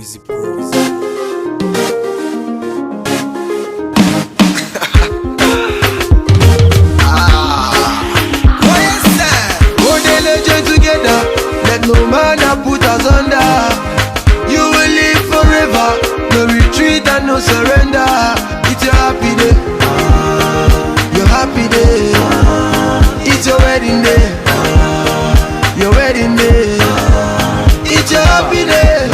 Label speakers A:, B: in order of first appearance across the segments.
A: Easy Pro.
B: No man that put us under. You will live forever. No retreat and no surrender. It's your happy day. Your happy day. It's your wedding day. Your wedding day. It's your happy day.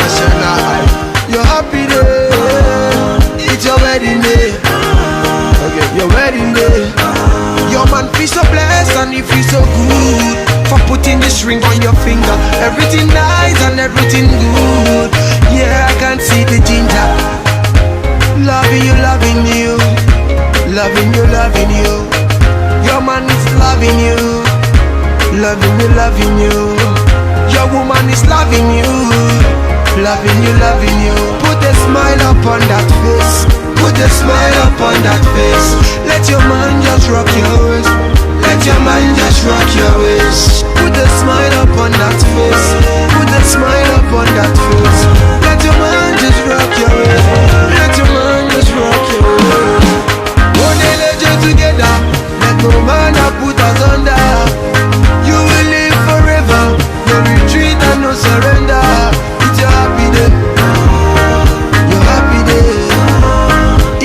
B: Your happy day. It's your wedding day. Okay, your wedding day. Your man feels so blessed and he feels so good for putting this ring on your finger. Everything nice and everything good. Yeah, I can see the ginger. Loving you, loving you. Loving you, loving you. Your man is loving you. Loving you, loving you. Your woman is loving you. Loving you, loving you. Put a smile upon that face. Put a smile upon that face. Let your man just rock your waist. Let your man just rock your waist. Put a smile upon that face. Put a smile upon that face. Let your man just rock your waist. Let your man just rock your waist. One day let you together. Let no man put us under. You will live forever. No retreat and no surrender. It's your happy day. Your happy day.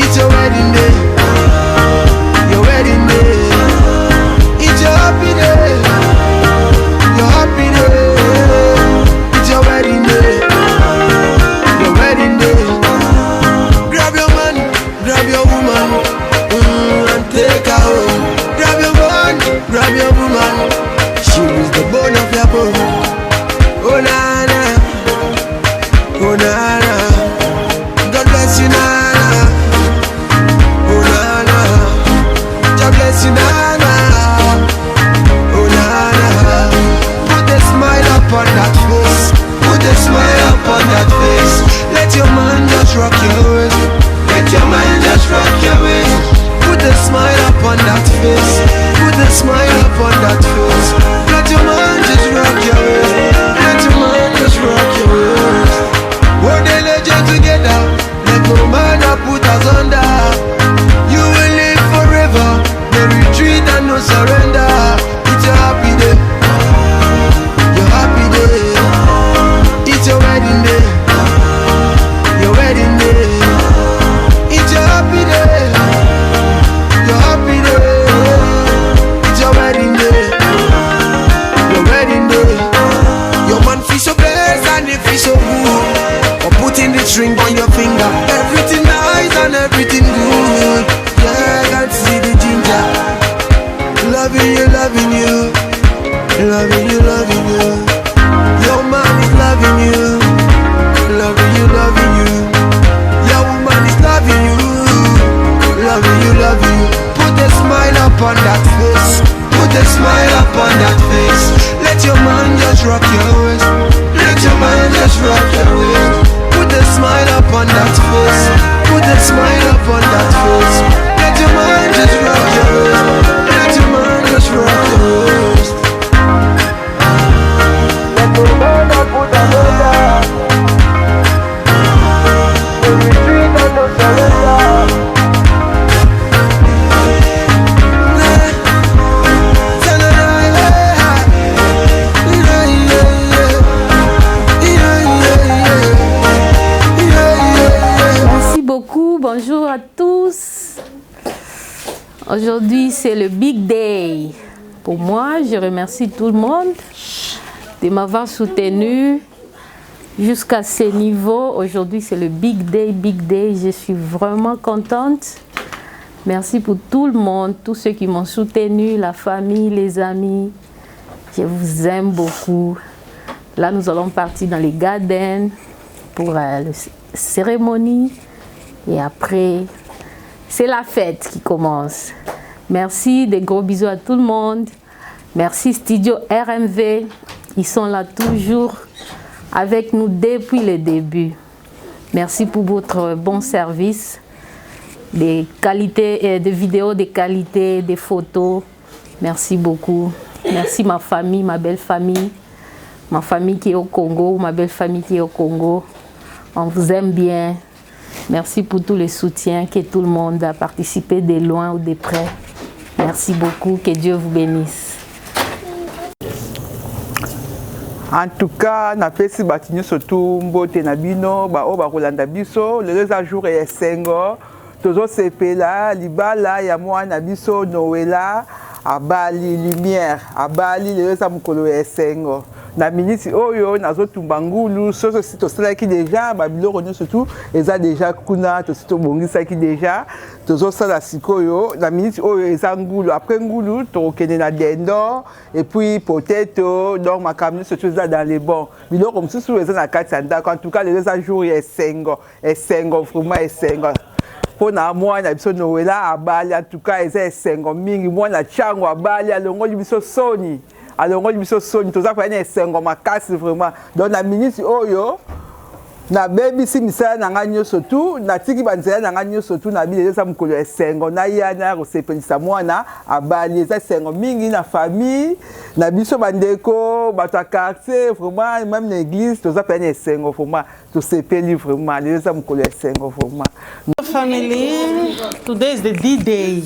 B: It's your wedding day. Your wedding day. It's your happy day. Your happy day. It's your wedding day. Your wedding day. Grab your man, grab your woman, and take her home. Grab your man, grab your woman. She is the bone of your bone. Oh na na, oh na na. God bless you na na. Oh na na. God bless you na na. Oh na na. Put a smile upon that face. Put a smile upon that face. Let your man just rock your waist. Let your man just rock your waist. Put a smile upon that face. Put a smile upon that face. Let your man just rock your waist. Let your man just rock your waist. One day let you together. Let no man put us under. You will live forever. No retreat and no surrender. It's your happy day. Your happy day. It's your wedding day. Your wedding day. It's your happy day. Your happy day. It's your wedding day. Your wedding day. Your man feels so blessed and he feels so good for putting this ring on your finger. Everything nice and everything good. Yeah, I can see the ginger. Loving you, loving you. Loving you, loving you. Your man is loving you. Loving you, loving you. Your woman is loving you. Loving you, loving you. Put a smile upon that face. Put a smile upon that face. Let your man just rock your waist. Let your man just rock your waist. Put a smile upon that face. Put a smile upon that face. Let your man just rock your waist. Let your man just rock your waist. Let your man put a under. No retreat and no surrender.
C: Bonjour à tous. Aujourd'hui, c'est le Big Day. Pour moi, je remercie tout le monde de m'avoir soutenu jusqu'à ce niveau. Aujourd'hui, c'est le Big Day, Big Day. Je suis vraiment contente. Merci pour tout le monde, tous ceux qui m'ont soutenu, la famille, les amis. Je vous aime beaucoup. Là, nous allons partir dans les gardens pour la cérémonie. Et après, c'est la fête qui commence. Merci, des gros bisous à tout le monde. Merci Studio RMV. Ils sont là toujours avec nous depuis le début. Merci pour votre bon service. Des qualités, des vidéos de qualité, des photos. Merci beaucoup. Merci ma famille, ma belle famille. Ma famille qui est au Congo, ma belle famille qui est au Congo. On vous aime bien. Merci pour tous les soutiens que tout le monde a participé de loin ou de près. Merci beaucoup. Que Dieu vous bénisse.
A: En tout cas, na pesi batinyo surtout mbote na bino ba o ba kolanda biso le deux jours et sengo tozo sepela libala ya mwana biso Noela abali lumière abali le deux mukolo et sengo na minisi oyo nazo tumbangulu soso sito sala ki déjà ba biloko nyo surtout eza déjà kuna to sito bongisa ki déjà tozo sala sikoyo na minisi oyo eza ngulu après ngulu to kene na dendo et puis potato donc ma camino surtout eza dans les bons biloko msusu eza na kati ndako en tout cas les deux jours et sengo vraiment esengo pona mwana biso Noela abali en tout cas eza esengo mingi mwana chango abali alongoli biso soni alongoli biso soni toza kwa esengo makasi vraiment donc na minute oyo na baby si misala na nga nyonso tu na tiki banzela na nga nyonso tu na bile eza mukolo esengo na yana kosepelisa mwana abali eza esengo mingi na famille na biso bandeko bato ya quartier vraiment même na église toza kwa esengo vraiment tosepeli vraiment eza mukolo esengo vraiment.
D: Family, today is the D-Day.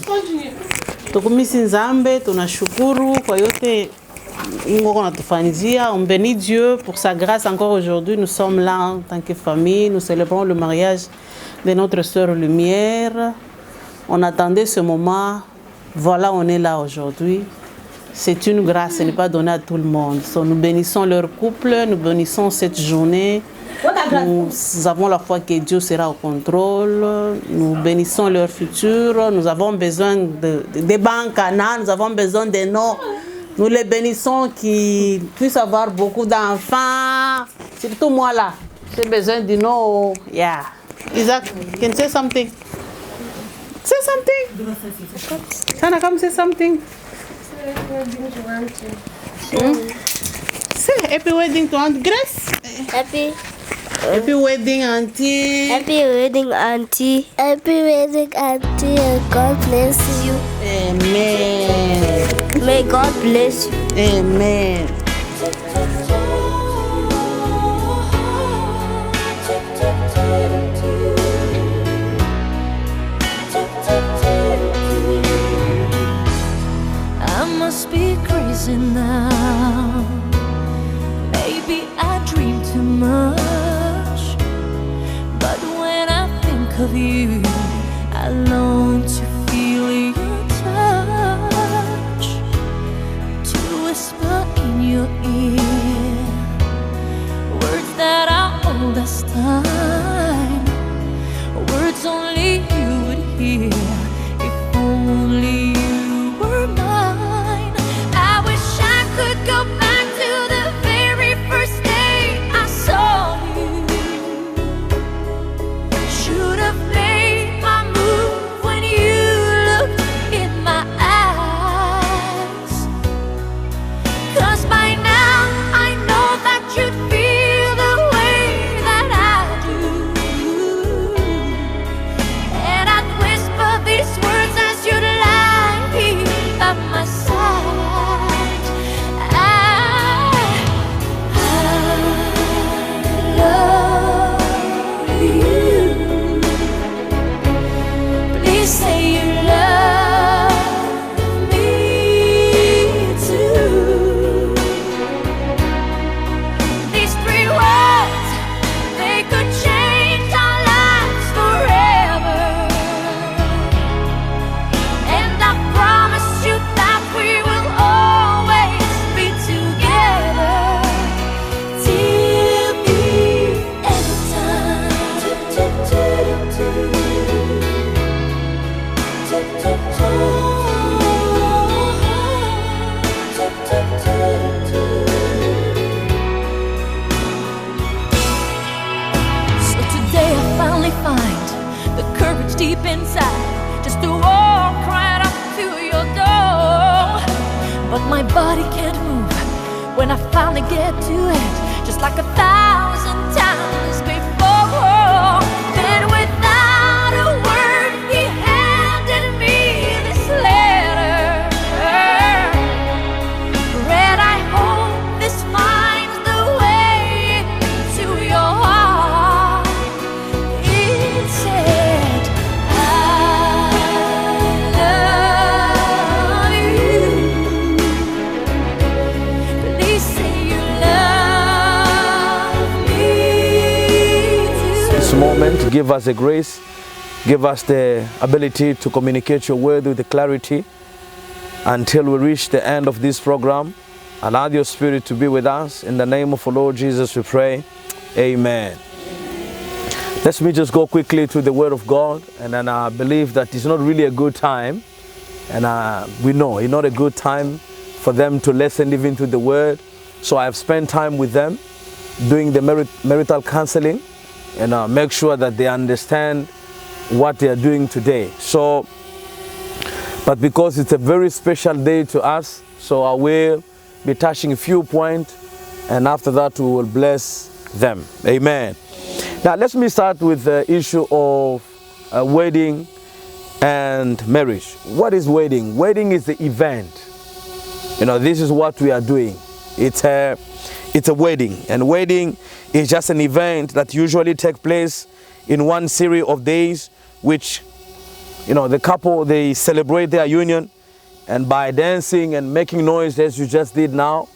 D: Tukumisi Nzambe, tunashukuru kwa yote on bénit Dieu pour sa grâce encore aujourd'hui. Nous sommes là en tant que famille. Nous célébrons le mariage de notre sœur Lumière. On attendait ce moment. Voilà, on est là aujourd'hui. C'est une grâce, ce n'est pas donné à tout le monde. Nous bénissons leur couple, nous bénissons cette journée. Nous avons la foi que Dieu sera au contrôle. Nous bénissons leur futur. Nous avons besoin de banques, nous avons besoin de noms. Nous les bénissons qu'ils puissent avoir beaucoup d'enfants. Surtout moi là, j'ai besoin du nom. Yeah. Isaac, can you say something? Say something. Sana, come say something. Say happy wedding to Aunt Grace. Happy wedding, Auntie.
E: Happy wedding, Auntie. Happy wedding, Auntie. And God bless you.
D: Amen.
E: May God bless you.
D: Amen.
F: I must be crazy now. Maybe I dream too much. But when I think of you, I long to feel your touch, to whisper in your ear words that are old as time, words only you would hear if only you were mine. I wish I could go back to the very first day I saw you. Should have made my move when you looked in my eyes. 'Cause by now I know that you'd feel the way that I do. And I'd whisper these words as you'd lie by my side. I love you. Please say you love me too. These 3 words, they could change our lives forever. And I promise you that we will always be together till the end of time. So today I finally find the courage deep inside just to walk right up to your door. But my body can't move when I finally get to it, just like 1,000 times before. Then without a word he handed me this letter. Read, I hope this finds the way into your heart.
G: this moment. Give us the grace. Give us the ability to communicate your word with the clarity until we reach the end of this program. Allow your spirit to be with us. In the name of our Lord Jesus we pray. Amen. Let me just go quickly to the word of God, and then I believe that it's not really a good time, and we know it's not a good time for them to listen even to the word. So I've spent time with them doing the marital counseling, and make sure that they understand what they are doing today. So, but because it's a very special day to us, so I will be touching a few points, and after that we will bless them. Amen. Now let me start with the issue of wedding and marriage. What is wedding? Wedding is the event. This is what we are doing. It's a wedding, and wedding is just an event that usually takes place in one series of days, which the couple, they celebrate their union, and by dancing and making noise as you just did now,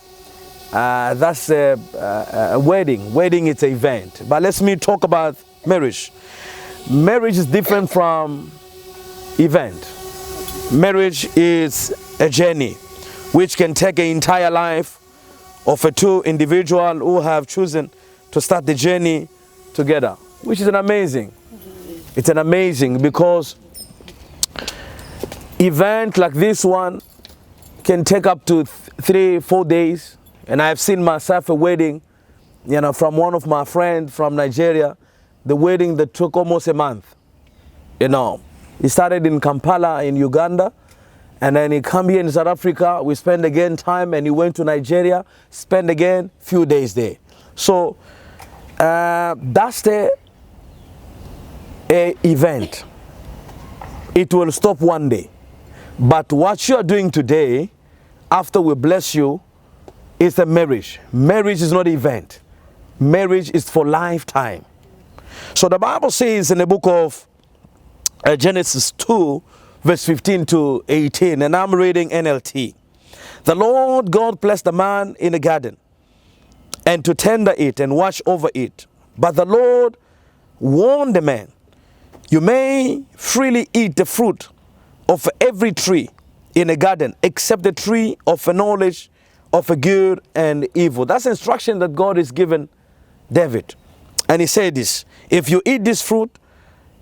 G: that's a wedding. Wedding is an event. But let me talk about marriage. Marriage is different from event. Marriage is a journey which can take an entire life of a two individuals who have chosen to start the journey together, which is an amazing. It's an amazing, because event like this one can take up to 3-4 days. And I've seen myself a wedding, from one of my friends from Nigeria, the wedding that took almost a month. He started in Kampala in Uganda, and then he come here in South Africa. We spend again time, and he went to Nigeria, spend again few days there. So that's the event. It will stop one day. But what you are doing today, after we bless you, is a marriage. Marriage is not an event. Marriage is for lifetime. So the Bible says in the book of Genesis 2, verse 15 to 18, and I'm reading NLT. The Lord God blessed the man in the garden, and to tender it and watch over it. But the Lord warned the man, you may freely eat the fruit of every tree in the garden, except the tree of a knowledge of a good and evil. That's the instruction that God has given David. And he said this, if you eat this fruit,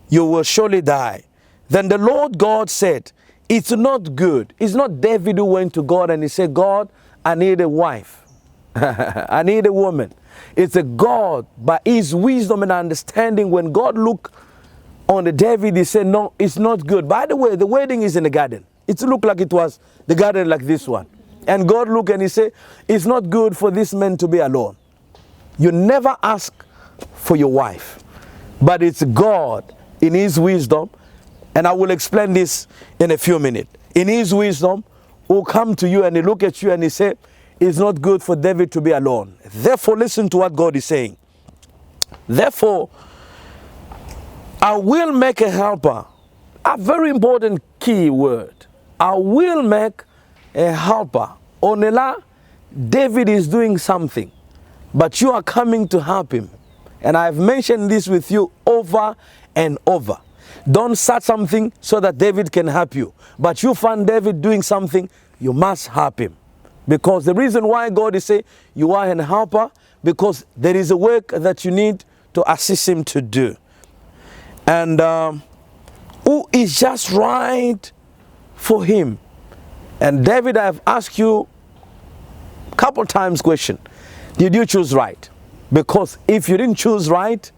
G: you will surely die. Then the Lord God said, it's not good. It's not David who went to God and he said, God, I need a wife. I need a woman. It's a God, by his wisdom and understanding, when God looked on the David, he said, no, it's not good. By the way, the wedding is in the garden. It looked like it was the garden like this one. And God looked and he said, it's not good for this man to be alone. You never ask for your wife, but it's God in his wisdom. And I will explain this in a few minutes. In his wisdom, will come to you and he look at you and he say, it's not good for David to be alone. Therefore, listen to what God is saying. Therefore, I will make a helper. A very important key word. I will make a helper. Onela, David is doing something, but you are coming to help him. And I've mentioned this with you over and over. Don't start something so that David can help you. But you find David doing something, you must help him. Because the reason why God is saying you are an helper, because there is a work that you need to assist him to do. And who is just right for him. And David, I have asked you a couple times question. Did you choose right? Because if you didn't choose right,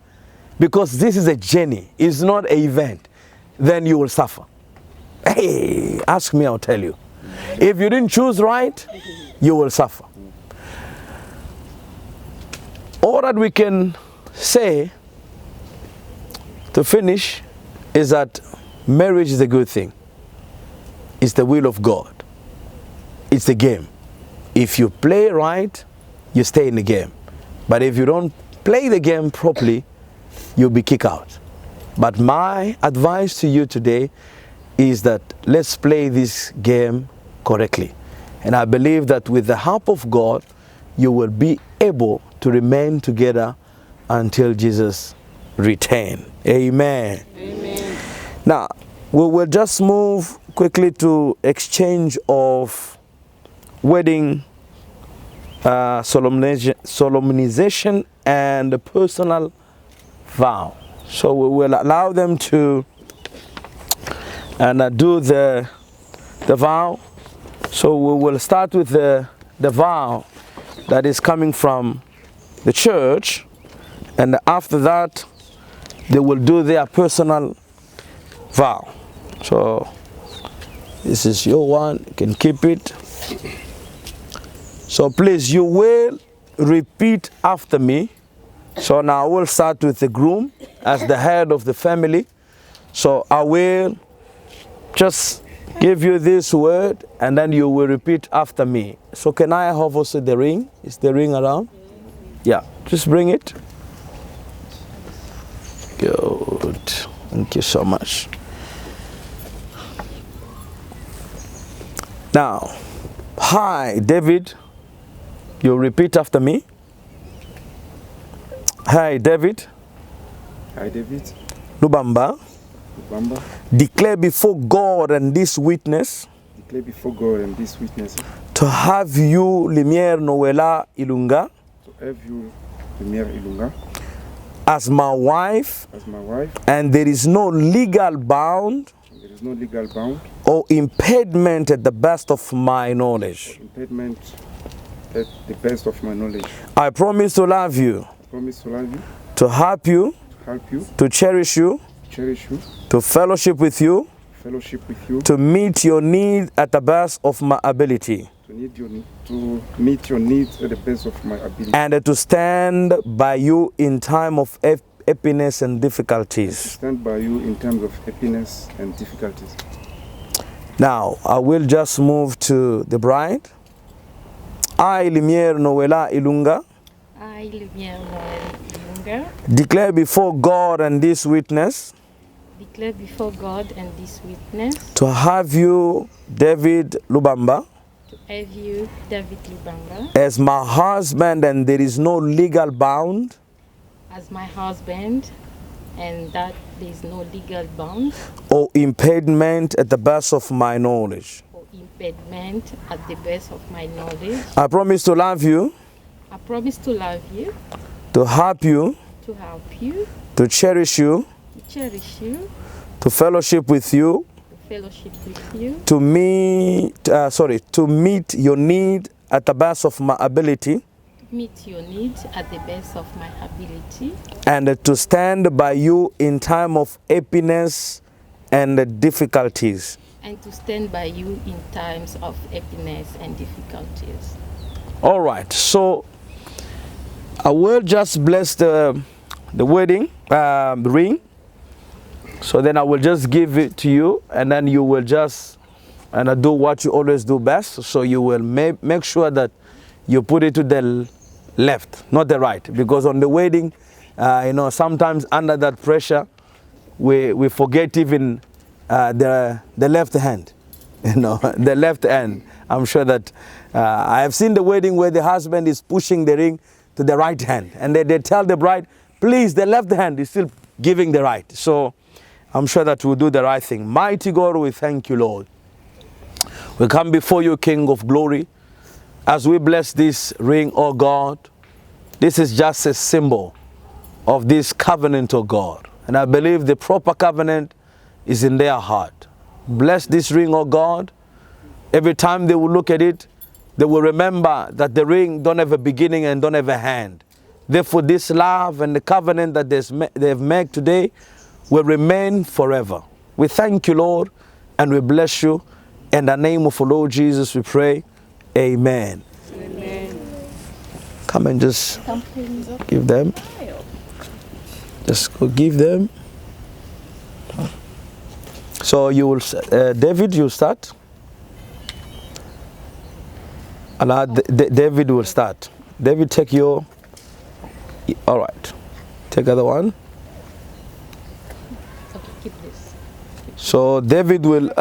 G: because this is a journey, it's not an event, then you will suffer. Hey, ask me, I'll tell you. If you didn't choose right, you will suffer. All that we can say to finish is that marriage is a good thing. It's the will of God. It's a game. If you play right, you stay in the game. But if you don't play the game properly, you'll be kicked out. But my advice to you today is that let's play this game correctly. And I believe that with the help of God, you will be able to remain together until Jesus return. Amen. Now, we will just move quickly to exchange of wedding solemnization and the personal vow. So we will allow them to do the vow. So we will start with the vow that is coming from the church, and after that they will do their personal vow. So this is your one, you can keep it. So please, you will repeat after me. So now I will start with the groom as the head of the family. So I will just give you this word and then you will repeat after me. So can I have also the ring? Is the ring around? Yeah, just bring it. Good. Thank you so much. Now, hi, David. You repeat after me. Hi, David.
H: Hi, David.
G: Lubamba.
H: Lubamba.
G: Declare before God and this witness.
H: Declare before God and this witness.
G: To have you, Lumiere Noella Ilunga.
H: To have you, Lumiere Ilunga.
G: As my wife.
H: As my wife.
G: And there is no legal bound.
H: There is no legal bound.
G: Or impediment at the best of my knowledge.
H: Impediment at the best of my knowledge.
G: I promise to love you.
H: I promise to love you.
G: To help you.
H: To help you.
G: To cherish you.
H: To cherish you.
G: To fellowship with you.
H: Fellowship with you.
G: To meet your need at the best of my ability.
H: To meet your needs at the best of my ability.
G: And to stand by you in time of happiness and difficulties.
H: To stand by you in times of happiness and difficulties.
G: Now, I will just move to the bride. I, Lumiere Noella Ilunga.
C: I, Lumiere Noella Ilunga.
G: Declare before God and this witness.
C: Declare before God and this witness.
G: To have you, David Lubamba.
C: To have you, David Lubamba.
G: As my husband, and there is no legal bound.
C: As my husband, and that there is no legal bound.
G: Or impediment at the best of my knowledge.
C: Or impediment at the best of my knowledge.
G: I promise to love you.
C: I promise to love you.
G: To help you.
C: To help you.
G: To cherish you.
C: To cherish you.
G: To fellowship with you.
C: To fellowship with you.
G: To meet your need at the best of my ability.
C: Meet your needs at the best of my ability.
G: And to stand by you in time of happiness and difficulties.
C: And to stand by you in times of happiness and difficulties.
G: All right, so I will just bless the wedding ring. So then I will just give it to you, and then you will just do what you always do best. So you will make sure that you put it to the left, not the right, because on the wedding, sometimes under that pressure, we forget even the left hand, the left hand. I'm sure that I have seen the wedding where the husband is pushing the ring to the right hand, and they tell the bride, please, the left hand is still giving the right. So I'm sure that we'll do the right thing. Mighty God, we thank you, Lord. We come before you, King of glory, as we bless this ring, oh God. This is just a symbol of this covenant, oh God. And I believe the proper covenant is in their heart. Bless this ring, oh God. Every time they will look at it, they will remember that the ring don't have a beginning and don't have a hand. Therefore, this love and the covenant that they've made today will remain forever. We thank you, Lord, and we bless you. In the name of the Lord Jesus, we pray. Amen.
D: Amen.
G: Come and just give them. Just go give them. So you will, David, you start. David will start. David, take your. All right. Take other one.
C: Okay, keep this.
G: So David will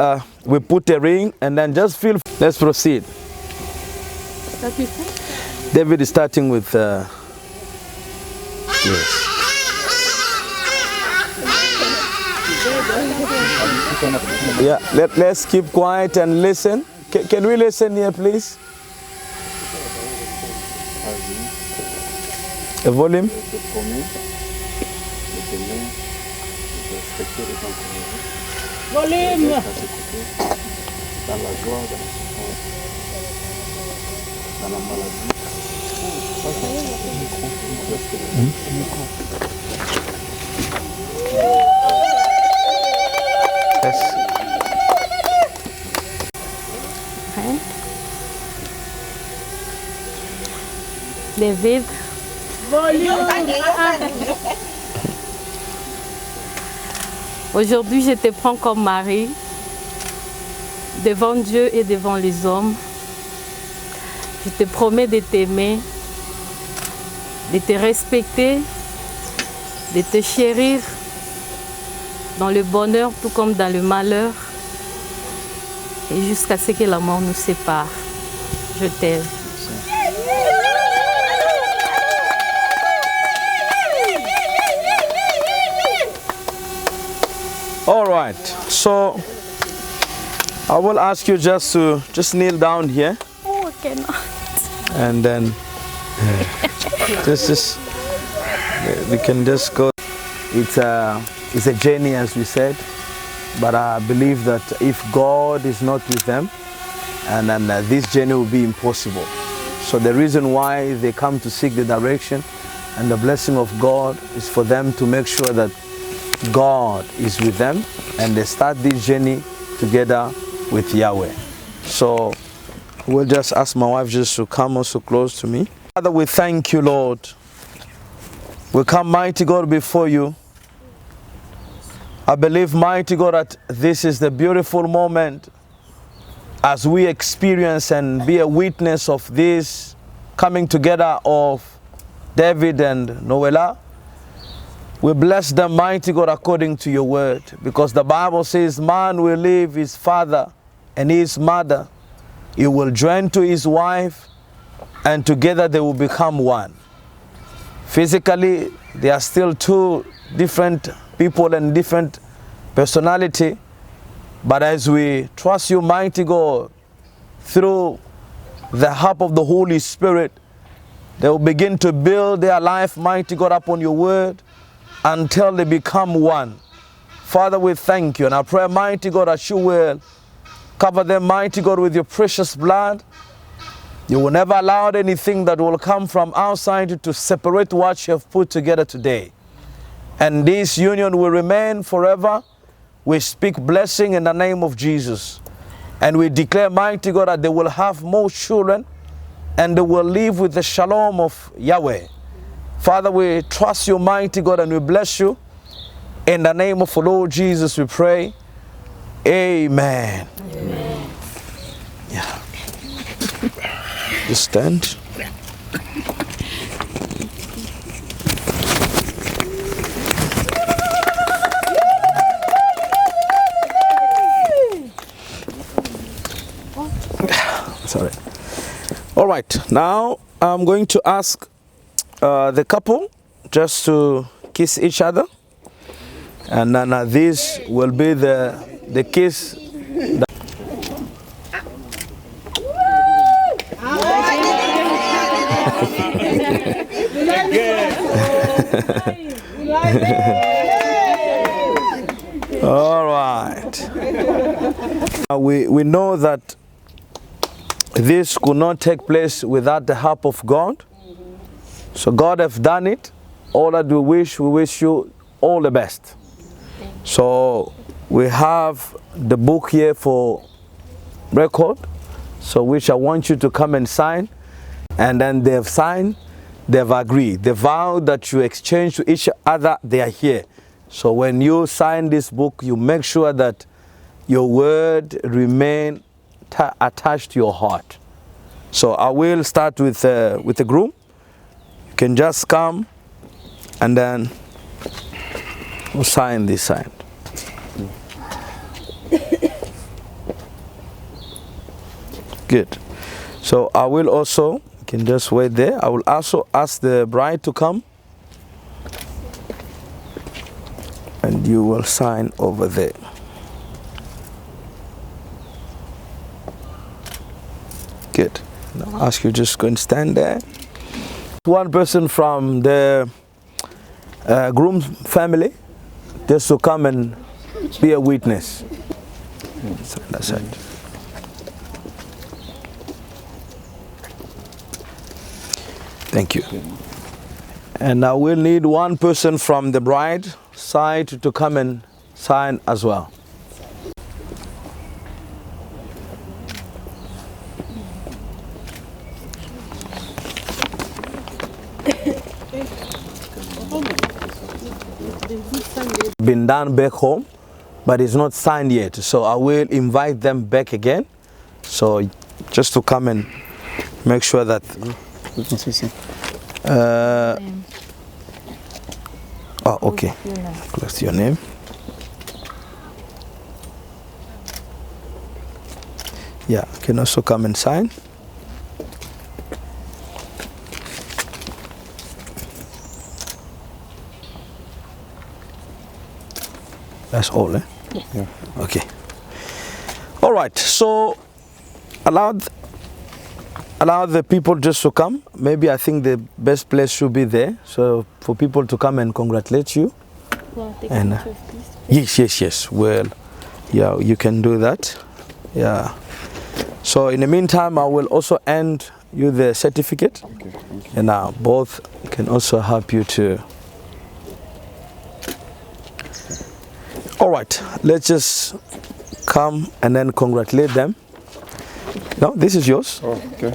G: we put a ring and then just feel. Let's proceed.
C: Start with
G: David is starting with yes. Yeah, let's keep quiet and listen. Can we listen here, please? The volume.
H: te promets de t'aimer, de te respecter, de t'encourager.
D: Volume.
H: À t'écouter dans la joie, dans la souffrance, dans la maladie. Ça, c'est le micro.
G: Yes.
C: David. Aujourd'hui, je te prends comme mari devant Dieu et devant les hommes. Je te promets de t'aimer, de te respecter, de te chérir dans le bonheur tout comme dans le malheur et jusqu'à ce que la mort nous sépare. Je t'aime.
G: All right. So I will ask you just to kneel down here,
C: Oh, I cannot.
G: and then just we can just go. It's a journey, as we said, but I believe that if God is not with them, and then this journey will be impossible. So the reason why they come to seek the direction and the blessing of God is for them to make sure that God is with them, and they start this journey together with Yahweh. So we'll just ask my wife just to come also close to me. Father, we thank you, Lord. We come, mighty God, before you. I believe, mighty God, that this is the beautiful moment as we experience and be a witness of this coming together of David and Noella. We bless them, mighty God, according to your word, because the Bible says man will leave his father and his mother. He will join to his wife, and together they will become one. Physically, they are still two different people and different personality, but as we trust you, mighty God, through the help of the Holy Spirit, they will begin to build their life, mighty God, upon your word, until they become one. Father, we thank you, and I pray, mighty God, that you will cover them, mighty God, with your precious blood. You will never allow anything that will come from outside to separate what you have put together today. And this union will remain forever. We speak blessing in the name of Jesus. And we declare, mighty God, that they will have more children and they will live with the shalom of Yahweh. Father, we trust you, mighty God, and we bless you. In the name of the Lord Jesus, we pray. Amen. Amen. Yeah. Just stand. Sorry. All right. Now I'm going to ask the couple just to kiss each other, and then this will be the kiss. All right. We know that this could not take place without the help of God. So God have done it. All that we wish you all the best. So we have the book here for record, so which I want you to come and sign. And then they've signed, they've agreed. The vow that you exchange to each other, they are here. So when you sign this book, you make sure that your word remain attached to your heart. So I will start with the groom. You can just come and then we'll sign this side. Good. So I will also, you can just wait there. I will also ask the bride to come. And you will sign over there. Good. Now I'll ask you just go and stand there. One person from the groom family just to come and be a witness. That's it. Thank you. And now we'll need one person from the bride side to come and sign as well. Been done back home, but it's not signed yet, so I will invite them back again, so just to come and make sure that oh, okay, close your name. Yeah, can also come and sign. That's all, eh?
H: Yeah.
G: Okay. All right. So allow the people just to come. Maybe I think the best place should be there. So for people to come and congratulate you.
C: Well, take
G: And
C: a picture, please.
G: yes. Well, yeah, you can do that. Yeah. So in the meantime, I will also hand you the certificate.
H: Okay, thank you.
G: And now both can also help you to. All right, let's just come and then congratulate them. No, this is yours.
H: Oh, okay.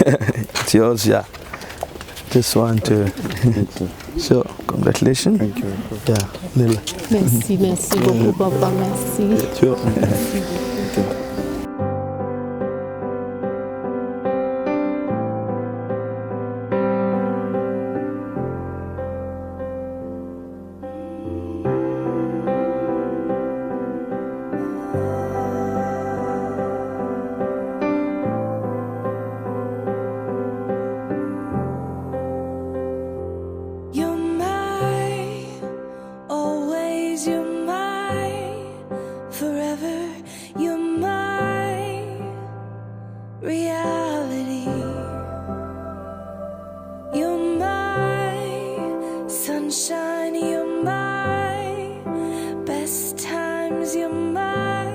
G: It's yours, yeah. Just want to.
H: Thank you.
G: So, congratulations.
H: Thank you.
G: Yeah, Lila.
C: Merci beaucoup, papa, merci.
G: Sure.
F: You're mine, always you're mine, forever you're my reality. You're my sunshine, you're my best times, you're my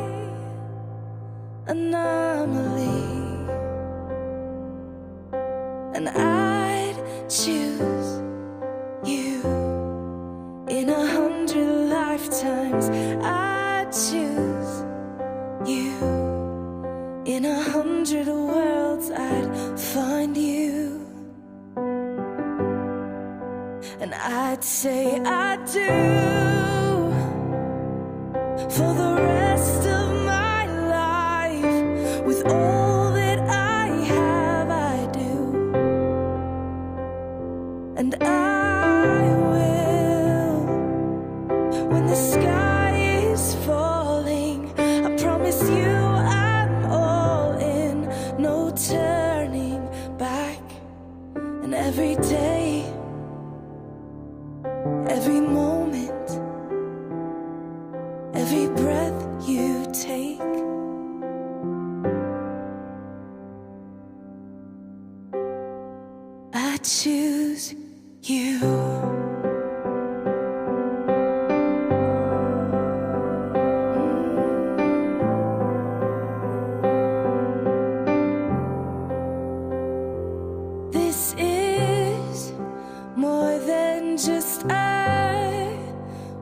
F: anomaly. And I'd choose you in 100 lifetimes. I choose you in 100 worlds. I'd find you, and I'd say I do for the rest of my life. With all that I have, I do. And I will, when the sky is falling, I promise you I'm all in, no turning back. And every day, every moment, every breath you take, I choose you. This is more than just a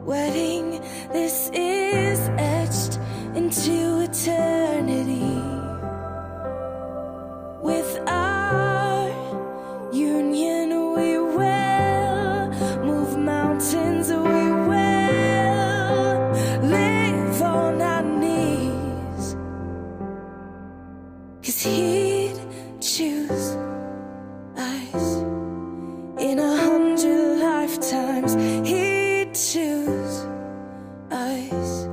F: wedding. This is etched into eternity. With our union, we will move mountains. We will live on our knees. 'Cause he'd choose us in 100 lifetimes. He'd choose us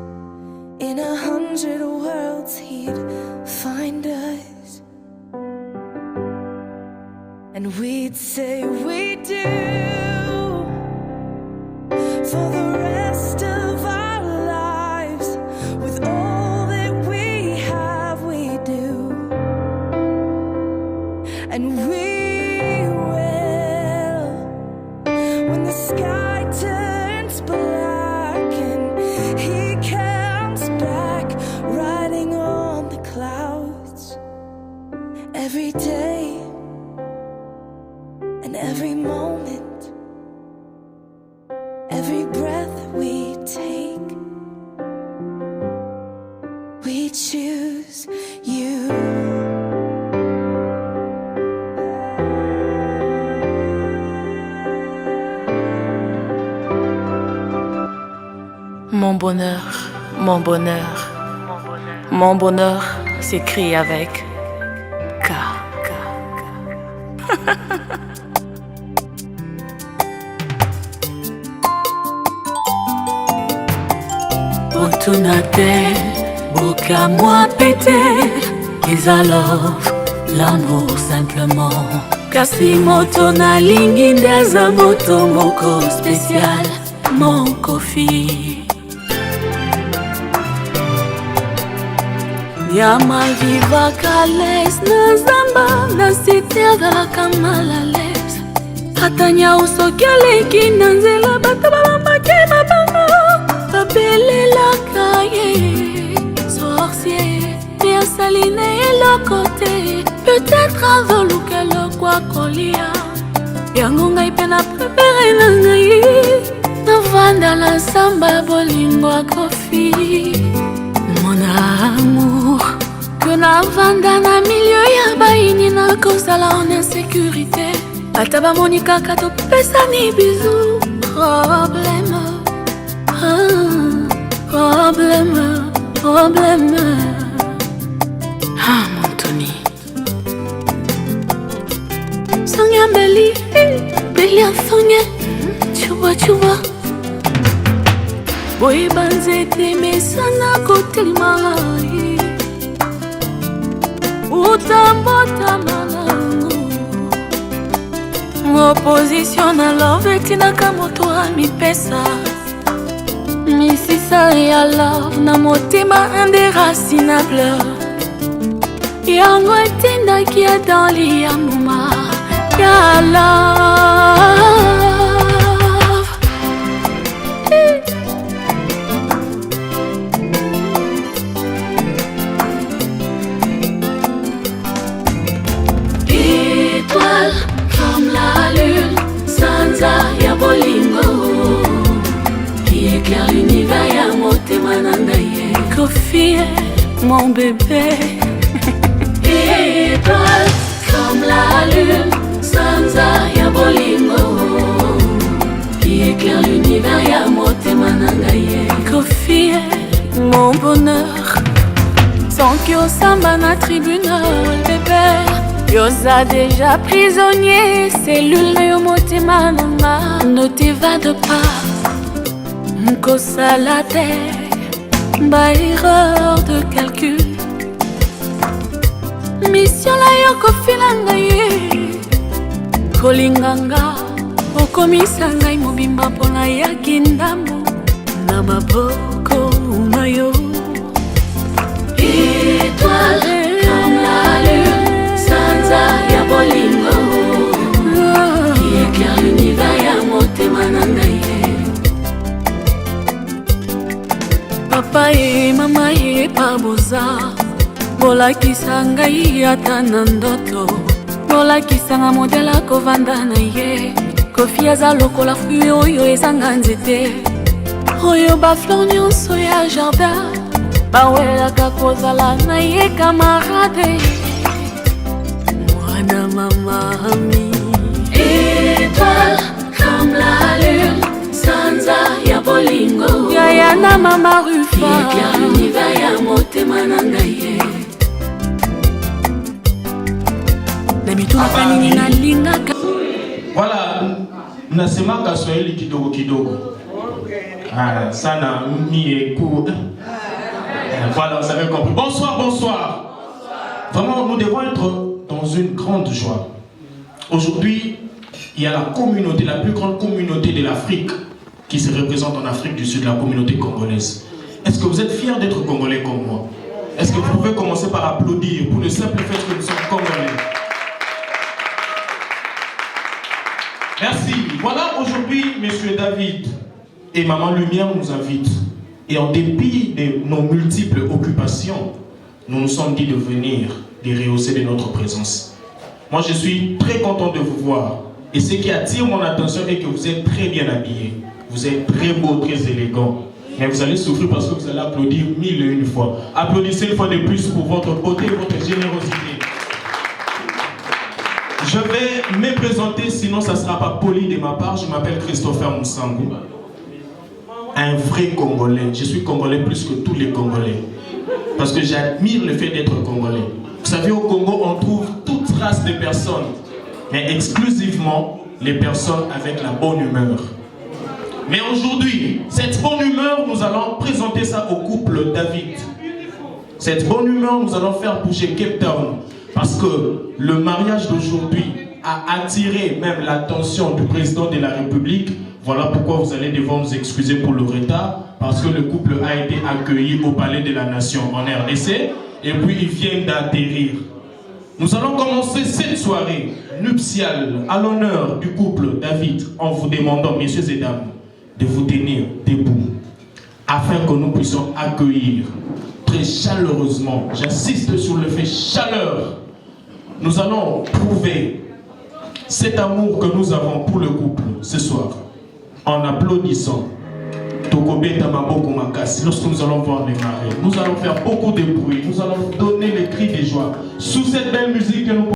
F: in 100 worlds. He'd find us, and we'd say we do for the rest of Mon bonheur, mon bonheur, mon bonheur s'écrit avec K. Otunate, boka moi pété, is I love l'amour simplement. Kasi moto na lingi ndaza moto moko spécial, mon kofi. Yama viva kales na zamba na cité azalaka mal à l'aise. Atanya usokeleki na nzela bata babambake mabango babelelaka ye. Sorcier ya saline elokote peut-être avoluka lokwa kolia. Yango ngai pe na prepare na ngai navanda la samba bolingo akofi. Mon amour, que na vanda na milieu ya baini na kozala en insécurité. Ataba monika kato pesa ni bisou. Problème, problème, problème. Ah mon Tony. Sonia Beli, Beli a Sonia. Tu vois. Boy banzete mesana kotelimai utambota malangu opposition na love etinaka moto amipesa misisa ya love na motema indéracinable yango etindaki ya dans liyamuma ya love. Comme la lune, Sansa ya bolingo qui éclaire l'univers ya motema nangaye. Kofi, mon bébé. Étoile comme la lune, Sansa ya bolingo qui éclaire l'univers ya motema nangaye. Kofi, mon bonheur. Sans que au samba na tribunal, bébé. Yosa déjà prisonnier, cellule yo motema nanga. Ne t'évade pas, nkosa la terre, ba erreur de calcul. Mission la yo kofilanga ye, kolinganga, okomisa ngai mobimba pona ya kindambo, na maboko na yo. Étoile comme la lune, ya bolingo qui éclaire l'univers ya motema nangaye. Papa et mama ye paboza bolakisa ngai ata na ndoto, bolakisanga modele akovanda na ye. Kofi aza lokola fruit oyo ezanga nzete, oyo bafleur nyonso ya jardin bawelaka kozala na ye camarade. Mamami, étoile comme la lune, Sansa ya bolingo, ya na mama rufa, qui éclaire l'univers ya motema nangaye. Na mituna kanini na lingaka.
I: Voilà, nasema Kiswahili kidogo kidogo. Ah, sana mi eku. Voilà, vous avez compris. Bonsoir. Vraiment, nous devons être dans une grande joie. Aujourd'hui, il y a la communauté, la plus grande communauté de l'Afrique qui se représente en Afrique du Sud, la communauté congolaise. Est-ce que vous êtes fiers d'être congolais comme moi? Est-ce que vous pouvez commencer par applaudir pour le simple fait que nous sommes congolais? Merci. Voilà, aujourd'hui, Monsieur David et Maman Lumière nous invitent. Et en dépit de nos multiples occupations, nous nous sommes dit de venir, de rehausser de notre présence. Moi, je suis très content de vous voir. Et ce qui attire mon attention est que vous êtes très bien habillés. Vous êtes très beaux, très élégants. Mais vous allez souffrir parce que vous allez applaudir 1001 fois. Applaudissez une fois de plus pour votre beauté et votre générosité. Je vais me présenter, sinon ça ne sera pas poli de ma part. Je m'appelle Christopher Moussangu. un vrai Congolais. Je suis Congolais plus que tous les Congolais. Parce que j'admire le fait d'être Congolais. Vous savez, au Congo, on trouve toute race de personnes, mais exclusivement les personnes avec la bonne humeur. Mais aujourd'hui, cette bonne humeur, nous allons présenter ça au couple David. Cette bonne humeur, nous allons faire bouger Cape Town. Parce que le mariage d'aujourd'hui a attiré même l'attention du président de la République. Voilà pourquoi vous allez devoir nous excuser pour le retard. Parce que le couple a été accueilli au Palais de la Nation en RDC. Et puis ils viennent d'atterrir. Nous allons commencer cette soirée nuptiale à l'honneur du couple David en vous demandant, messieurs et dames, de vous tenir debout afin que nous puissions accueillir très chaleureusement, j'insiste sur le fait chaleur, nous allons prouver cet amour que nous avons pour le couple ce soir en applaudissant. Lorsque nous allons voir les mariés, nous allons faire beaucoup de bruit, nous allons donner les cris de joie sous cette belle musique que nous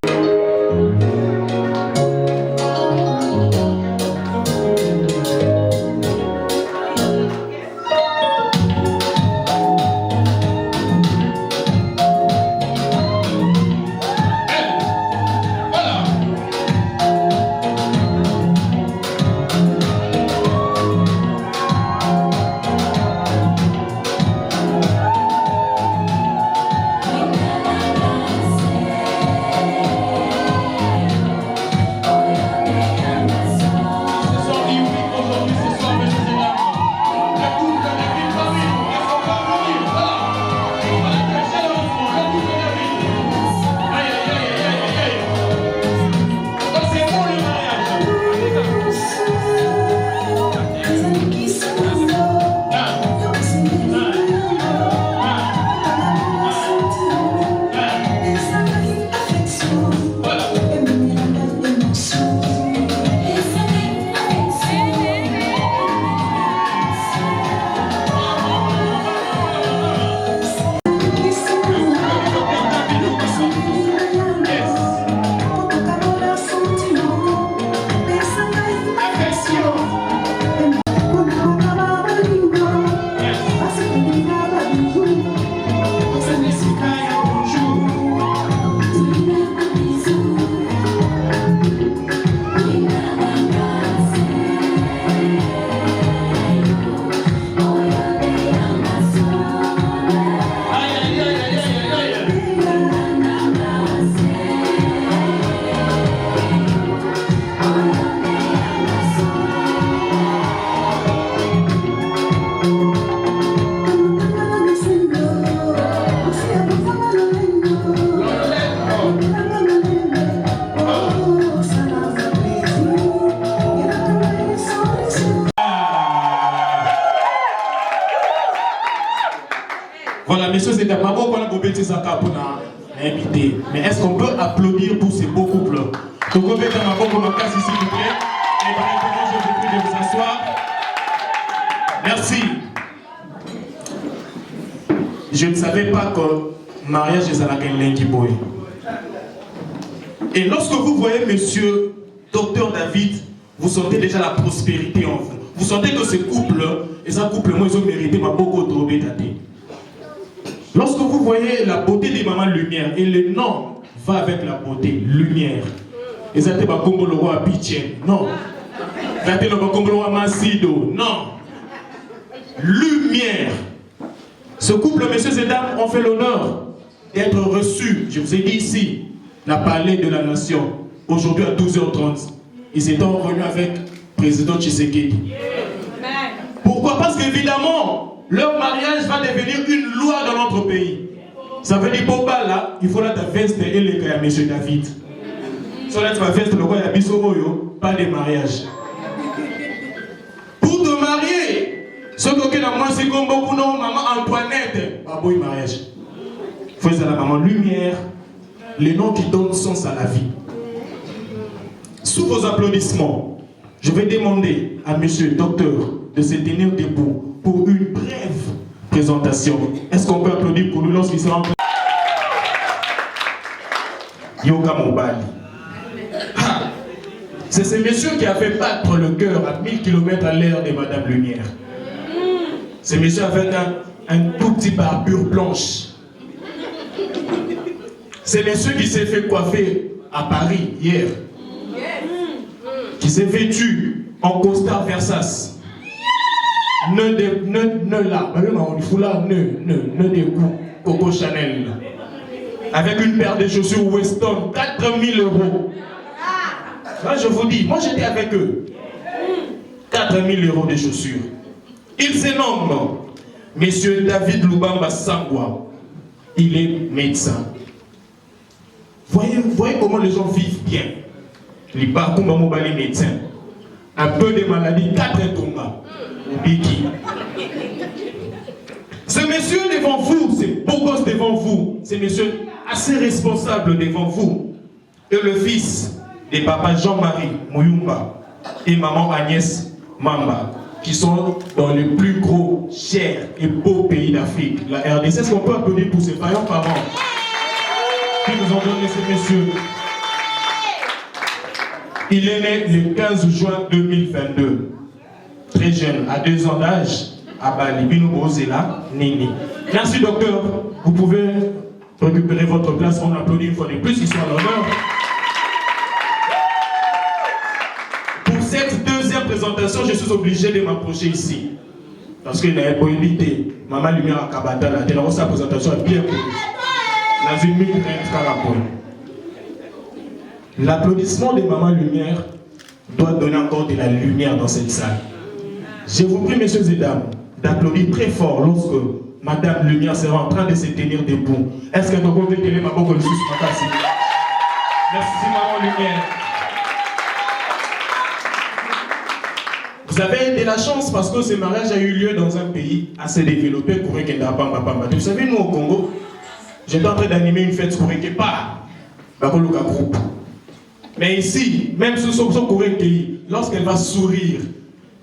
I: Voilà, messieurs et dames, mais est-ce qu'on peut applaudir pour ces beaux couples? Donc, on va mettre ma bombe ma case, s'il vous plaît. Et maintenant, je vous prie de vous asseoir. Merci. Je ne savais pas que mariage est à la boy. Et lorsque vous voyez monsieur Docteur David, vous sentez déjà la prospérité en vous. Vous sentez que ce couple, et ce couple, moi, ils ont mérité ma beaucoup trop bêtaté. Lorsque vous voyez la beauté des mamans lumière, et le nom va avec la beauté, lumière. Et ça, c'est pas comme le roi Piché, non. Ça, c'est pas comme le roi Massido, non. Lumière. Ce couple, messieurs et dames, ont fait l'honneur d'être reçus, je vous ai dit ici, la Palais de la Nation, aujourd'hui à 12h30. Ils étaient revenus avec le président Tshisekedi. Pourquoi? Parce qu'évidemment, leur mariage va devenir une loi dans notre pays. Ça veut dire, Boba là, il faut la veste et les gars, monsieur David. Sur la veste, le roi Yabisomoyo, pas de mariage. Pour te marier, ce que la moi c'est comme beaucoup non, maman Antoinette, pas beau mariage. Faut à la maman lumière, les noms qui donnent sens à la vie. Sous vos applaudissements, je vais demander à monsieur docteur de se tenir debout pour une brève présentation. Est-ce qu'on peut applaudir pour nous lorsqu'il sera en train? Yoga Mobali. C'est ce monsieur qui a fait battre le cœur à 1000 km à l'heure de Madame Lumière. C'est monsieur avec un tout petit barbure blanche. C'est monsieur qui s'est fait coiffer à Paris hier. Qui s'est vêtu en costard Versace. Ne là, on fout là, ne des coups, Coco Chanel. Avec une paire de chaussures Weston, 4000 €. Là, je vous dis, moi j'étais avec eux. 4000 € de chaussures. Il se nomme Monsieur David Lubamba Sangwa. Il est médecin. Voyez comment les gens vivent bien. Les Bakoumba Mobali médecin. Un peu de maladie, 4 tombas. Ce monsieur devant vous, c'est beau gosse devant vous, c'est monsieur assez responsable devant vous. Et le fils de papa Jean-Marie Mouyumba et maman Agnès Mamba, qui sont dans les plus gros, chers et beaux pays d'Afrique, la RDC. Est-ce qu'on peut applaudir pour ces vaillants parents qui nous ont donné ces messieurs? Il est né le 15 juin 2022. Très jeune, à 2 ans d'âge, à Bali, Binobozela, Nini. Merci docteur, vous pouvez récupérer votre place, on applaudit une fois de plus, ils sont à l'honneur. Pour cette deuxième présentation, je suis obligé de m'approcher ici. Parce qu'il y a une possibilité. Maman Lumière à Kabata, la présentation est bien connue. Dans une minute, l'applaudissement de Maman Lumière doit donner encore de la lumière dans cette salle. Je vous prie, messieurs et dames, d'applaudir très fort lorsque Madame Lumière sera en train de se tenir debout. Est-ce que vous pouvez tenir ma boque sous ma tasse? Merci, Maman Lumière. Vous avez de la chance parce que ce mariage a eu lieu dans un pays assez développé. Vous savez, nous au Congo, j'étais en train d'animer une fête Koureke pas Bakoluka groupe. Mais ici, même sous son Koureke, lorsqu'elle va sourire,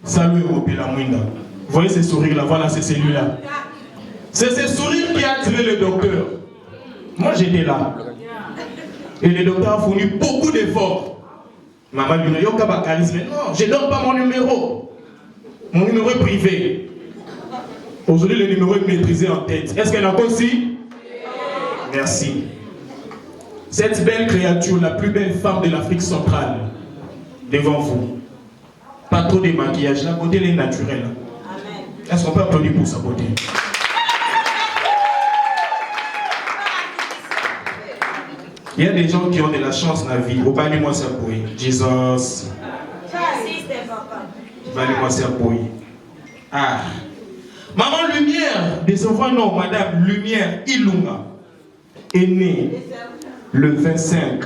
I: salut Opila Mwinda. Vous voyez ces sourires-là, voilà, c'est celui-là. C'est ce sourire qui a attiré le docteur. Moi, j'étais là. Et le docteur a fourni beaucoup d'efforts. Maman lui dit, non, je ne donne pas mon numéro. Mon numéro est privé. Aujourd'hui, le numéro est maîtrisé en tête. Est-ce qu'elle a encore aussi? Merci. Cette belle créature, la plus belle femme de l'Afrique centrale, devant vous. Pas trop de maquillage, la beauté elle est naturelle. Est-ce qu'on peut applaudir pour sa beauté? Il y a des gens qui ont de la chance dans la vie. Oh, balez-moi ça pour eux. Jesus. Balez-moi ça pour eux. Ah. Maman Lumière, des enfants, non, Madame Lumière Ilunga, est née le 25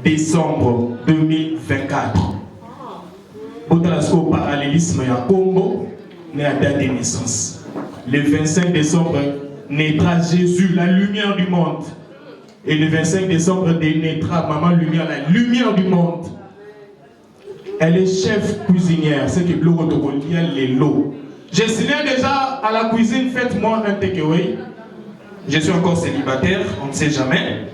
I: décembre 2024. Au parallélisme à Congo, né à date de naissance. Le 25 décembre naîtra Jésus, la lumière du monde. Et le 25 décembre naîtra Maman Lumière, la lumière du monde. Elle est chef cuisinière, c'est que les lots. J'ai signé déjà à la cuisine, faites-moi un takeaway. Je suis encore célibataire, on ne sait jamais.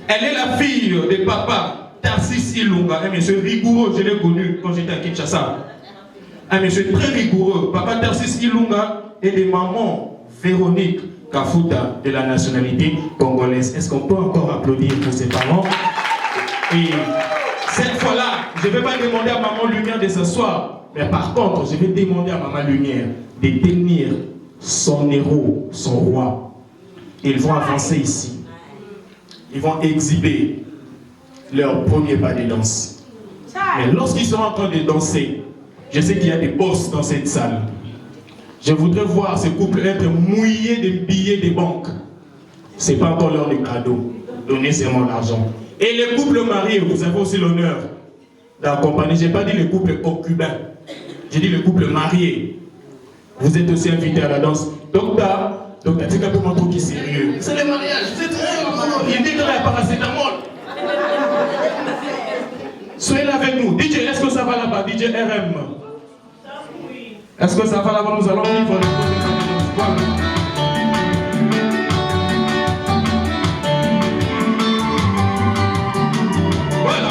I: Elle est la fille de papa Tarsis Ilunga, un monsieur rigoureux, je l'ai connu quand j'étais à Kinshasa. Un monsieur très rigoureux, papa Tarsis Ilunga, et de maman Véronique Kafuta de la nationalité congolaise. Est-ce qu'on peut encore applaudir pour ses parents? Et cette fois-là, je ne vais pas demander à Maman Lumière de s'asseoir, mais par contre, je vais demander à Maman Lumière de tenir son héros, son roi. Ils vont avancer ici. Ils vont exhiber leur premier pas de danse. Mais lorsqu'ils seront en train de danser, je sais qu'il y a des boss dans cette salle. Je voudrais voir ce couple être mouillé de billets de banque. Ce n'est pas encore l'heure de cadeau. Donnez seulement l'argent. Et les couples mariés, vous avez aussi l'honneur d'accompagner. Je n'ai pas dit les couples concubins. J'ai dit les couples mariés. Vous êtes aussi invités à la danse. Docteur, c'est un peu mon truc qui est sérieux. C'est le mariage. Vous êtes il dit que la paracétamol. Soyez là avec nous. DJ, est-ce que ça va là-bas? DJ RM. Est-ce que ça va là-bas? Nous allons vivre le voilà.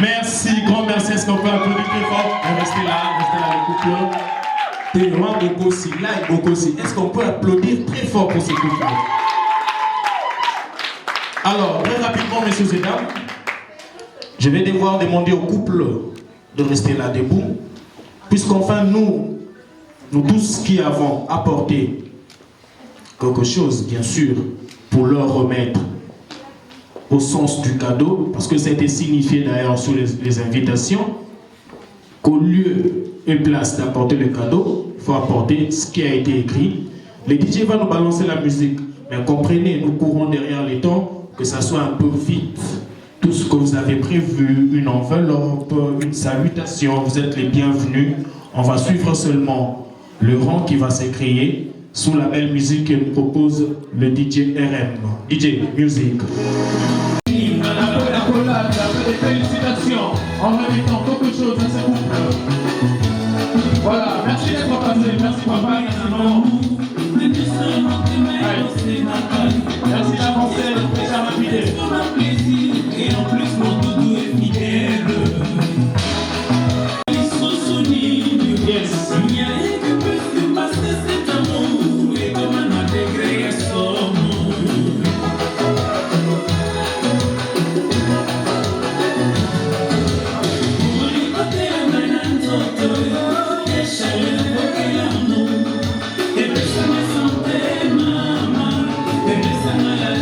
I: Merci, grand merci. Est-ce qu'on peut applaudir très fort? Restez là, le couple. Tellement beaucoup aussi, là et beaucoup aussi. Est-ce qu'on peut applaudir très fort pour ce couple? Alors, très rapidement, messieurs et dames, je vais devoir demander au couple de rester là debout, puisqu'enfin nous tous qui avons apporté quelque chose, bien sûr, pour leur remettre au sens du cadeau, parce que ça a été signifié d'ailleurs sur les invitations, qu'au lieu et place d'apporter le cadeau, il faut apporter ce qui a été écrit. Le DJ va nous balancer la musique, mais comprenez, nous courons derrière les temps, que ça soit un peu vite. Tout ce que vous avez prévu, une enveloppe, une salutation, vous êtes les bienvenus. On va suivre seulement le rang qui va s'écrier sous la belle musique que nous propose le DJ RM. DJ Music. Des félicitations en remettant quelque chose à ce couple. Voilà, merci d'être passé, merci papa, merci maman. Merci d'avancer, déjà rapide. Et en plus mon doudou est fidèle. Yes. Il n'y a rien que puisse passer cet amour et comment intégrer son mama,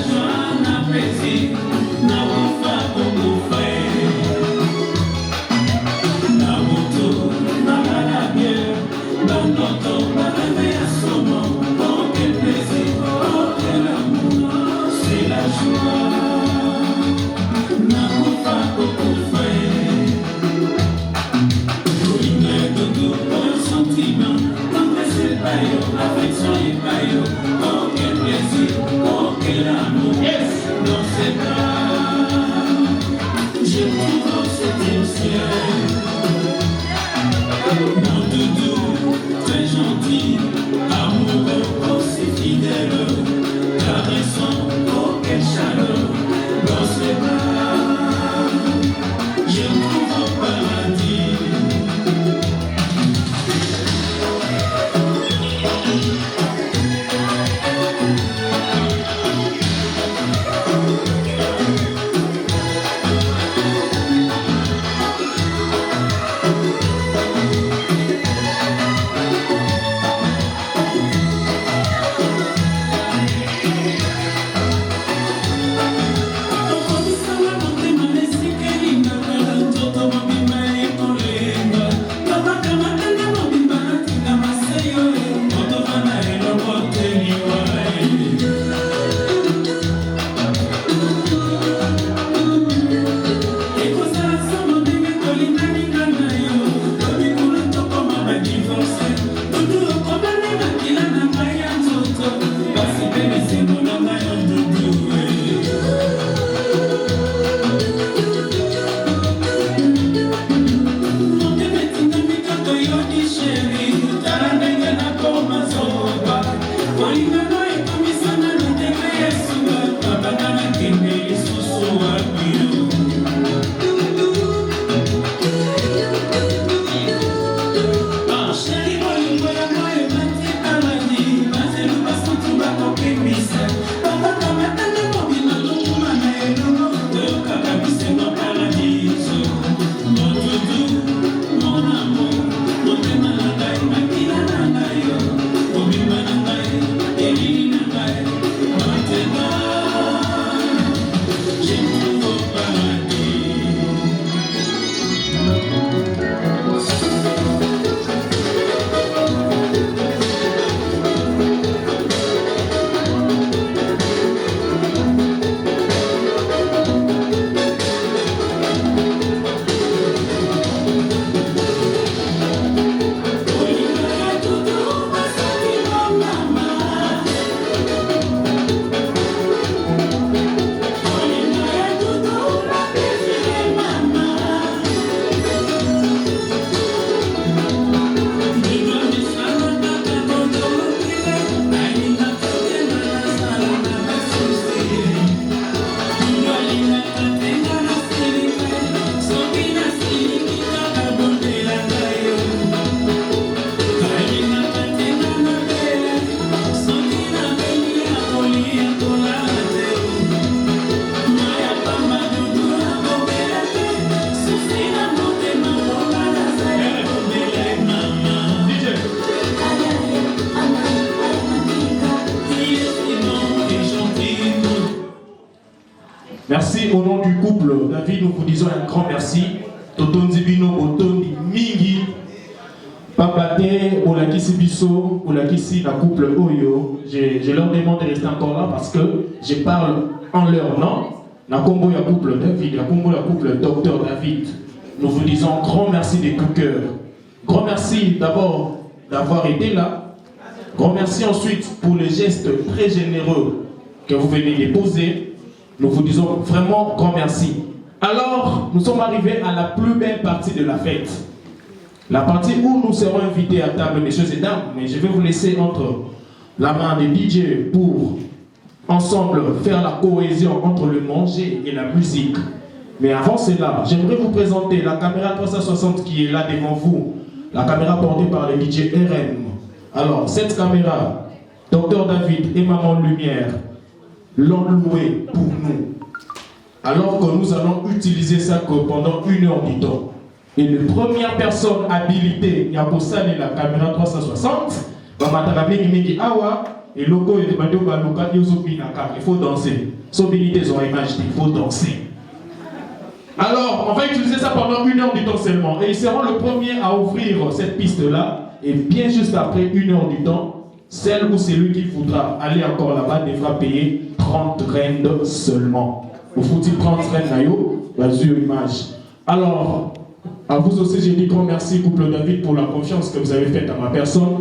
I: aussi au nom du couple David, nous vous disons un grand merci. Totondi bino botondi mingi. Papate, Olakisi Bisso, Olakisi, la couple Oyo. Je leur demande de rester encore là parce que je parle en leur nom. La combo ya couple David, la combo ya couple Docteur David. Nous vous disons grand merci de tout cœur. Grand merci d'abord d'avoir été là. Grand merci ensuite pour les gestes très généreux que vous venez déposer. Nous vous disons vraiment grand merci. Alors, nous sommes arrivés à la plus belle partie de la fête. La partie où nous serons invités à table, messieurs et dames, mais je vais vous laisser entre la main des DJ pour ensemble faire la cohésion entre le manger et la musique. Mais avant cela, j'aimerais vous présenter la caméra 360 qui est là devant vous, la caméra portée par le DJ RM. Alors, cette caméra, Docteur David et Maman Lumière l'ont louée pour nous. Alors que nous allons utiliser ça pendant 1 heure du temps. Et la première personne habilitée à poser la caméra 360, il faut danser. Il faut danser. Alors, on va utiliser ça pendant 1 heure du temps seulement. Et ils seront le premier à ouvrir cette piste-là. Et bien juste après 1 heure du temps, celle ou celui qui voudra aller encore là-bas devra payer 30 rand seulement. Vous faut-il 30 rand, image. Alors, à vous aussi, je dis grand merci, couple David, pour la confiance que vous avez faite à ma personne.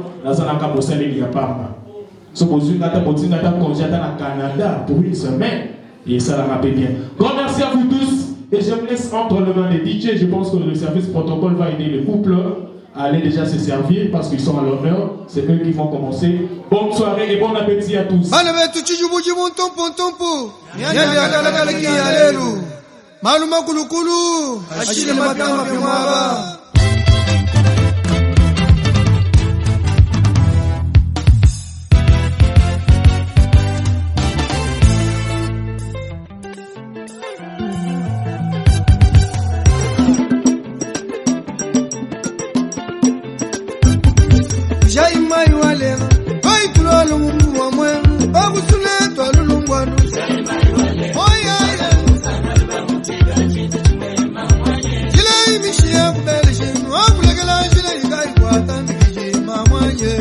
I: Canada pour 1 semaine. Et ça la rappelle bien. Grand merci à vous tous. Et je me laisse entre les mains des DJ. Je pense que le service protocole va aider le couple à aller déjà se servir parce qu'ils sont à l'honneur. C'est eux qui vont commencer. Bonne soirée et bon appétit à tous.
B: Maluma kulukulu, ashile matama pimwaba. Jai mai wale, oi tulalo mungu wa mwenu, babu sule tulalo ngwanu. Jai mai wale, oi ai. Mishia kubeleje, wakulegela jile ikai kwa tandiki mamanye.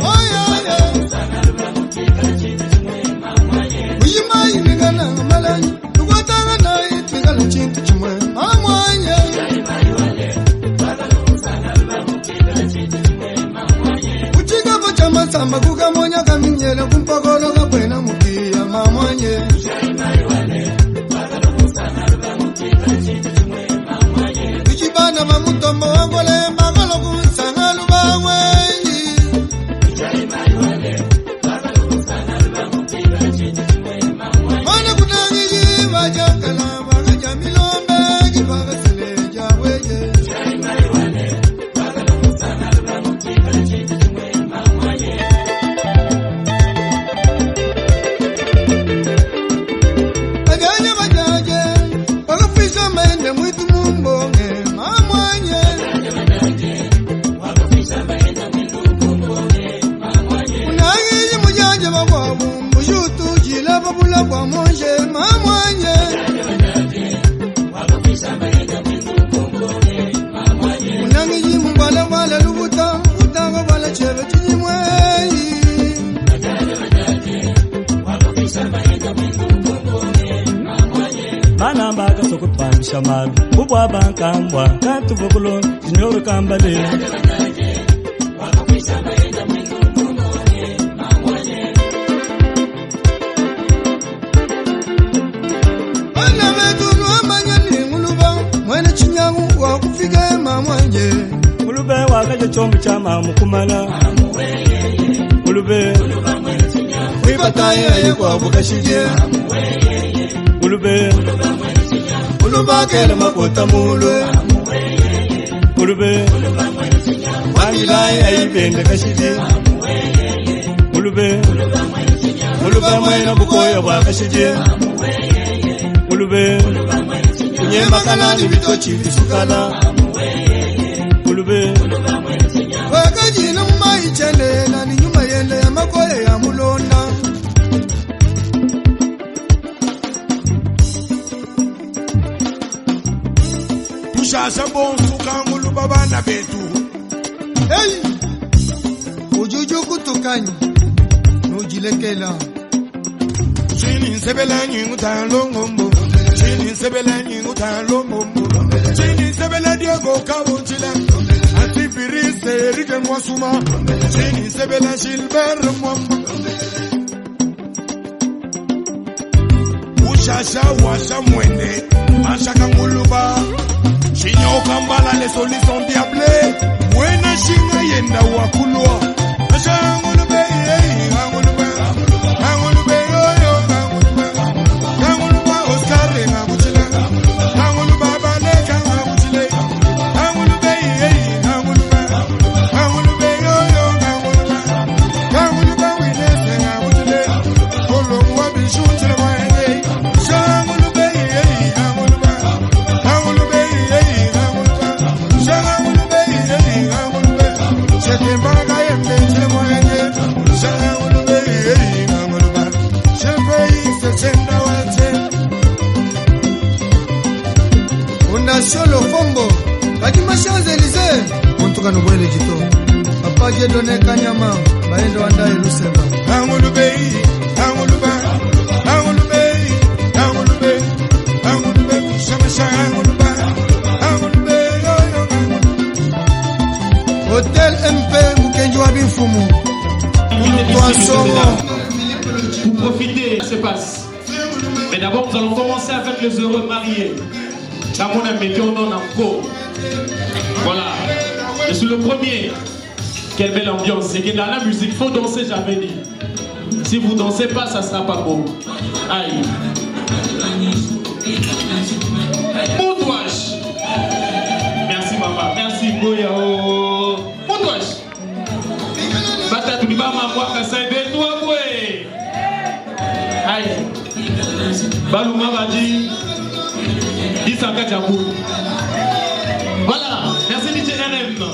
B: Oh yeah. Uyima inegana malani, tukwatanga na itigala chintu chimwe mamanye. Uchiga bocha masamba kukamonya kaminyela kumpagolo kapwena mukia mamanye. Bana mamutombo wangole magolo kunsanga lubawenyi. Mana kunangiji vajakala vagaja milombe kivavasile jaweye. Vajaje wakafisha mende mwitu mumbonge. Babula kwa monje mamwanye. Unangiji mbala wala lubuta, utanga wala chebe chimweyi.
J: Mana mbaga sokupandisha malu, ubwa bankambwa, katuvukulo, jinyoru kambale. Mulube wakaje chombo cha mamu kumala. Mulube wibataye kwa bukashije. Mulube ulubakele makota mulwe. Mulube wangilai aibende kashije. Mulube mwena bukoya bwakashije. Mulube kunyema kanani bitochi bisukala. Wakajina mumaichele na ni nyuma yende ya makoye ya mulonda.
B: chilekela chini sebela nyingu talongombo chini sebela nyingu talongombo chini sebela Diego Kabutila Antipirise Rike Mwasuma chini sebela Gilbert Mwamba Ushasha washa mwene Ashaka nguluba Shinyo kambala les solutions diablées Mwena shinga yenda wakulua Asha ngulube ngulube ngulube yo ngulube Oscar ngulube ngulube bale ngulube ngulube ngulube yo ngulube winese ngulube kolongwa bishunjile mwaende ngulube ngulube ngulube Chetembaga yembe mwaende ngulube ngulube Chepe chenda wate Fondation Le Fombo Bakima Champs-Élysées Montuka nobwele jito Papa Dieu donné Kanyama Baendo anda Eluseba ngulube ngulube ngulube ngulube ngulube Shamsha ngulube ngulube Hôtel MP Mukenjo Abinfumu
I: Pour profiter, ça se passe. Mais d'abord, nous allons commencer avec les heureux mariés. Dans mon ami, on en a encore. Voilà. Je suis le premier. Quelle belle ambiance. C'est que dans la musique, il faut danser, j'avais dit. Si vous ne dansez pas, ça ne sera pas beau. Aïe. Moutouache. Merci, papa. Merci, Goyao. Moutouache. Bata, tu dis pas ma voix, ça est bien, toi, ouais. Aïe. Balouma Badi. Isaka Djabou. Voilà. Merci, DJ RM.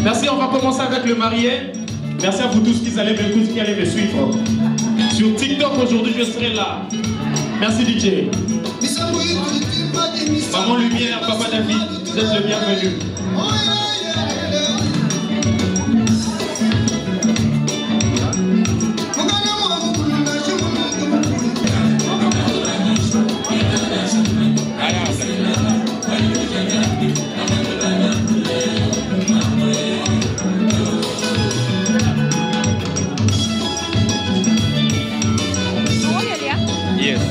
I: Merci, on va commencer avec le marié. Merci à vous tous qui allez me suivre. Sur TikTok aujourd'hui, je serai là. Merci DJ. Maman Lumière, Papa David, vous êtes le bienvenu.
H: Yes.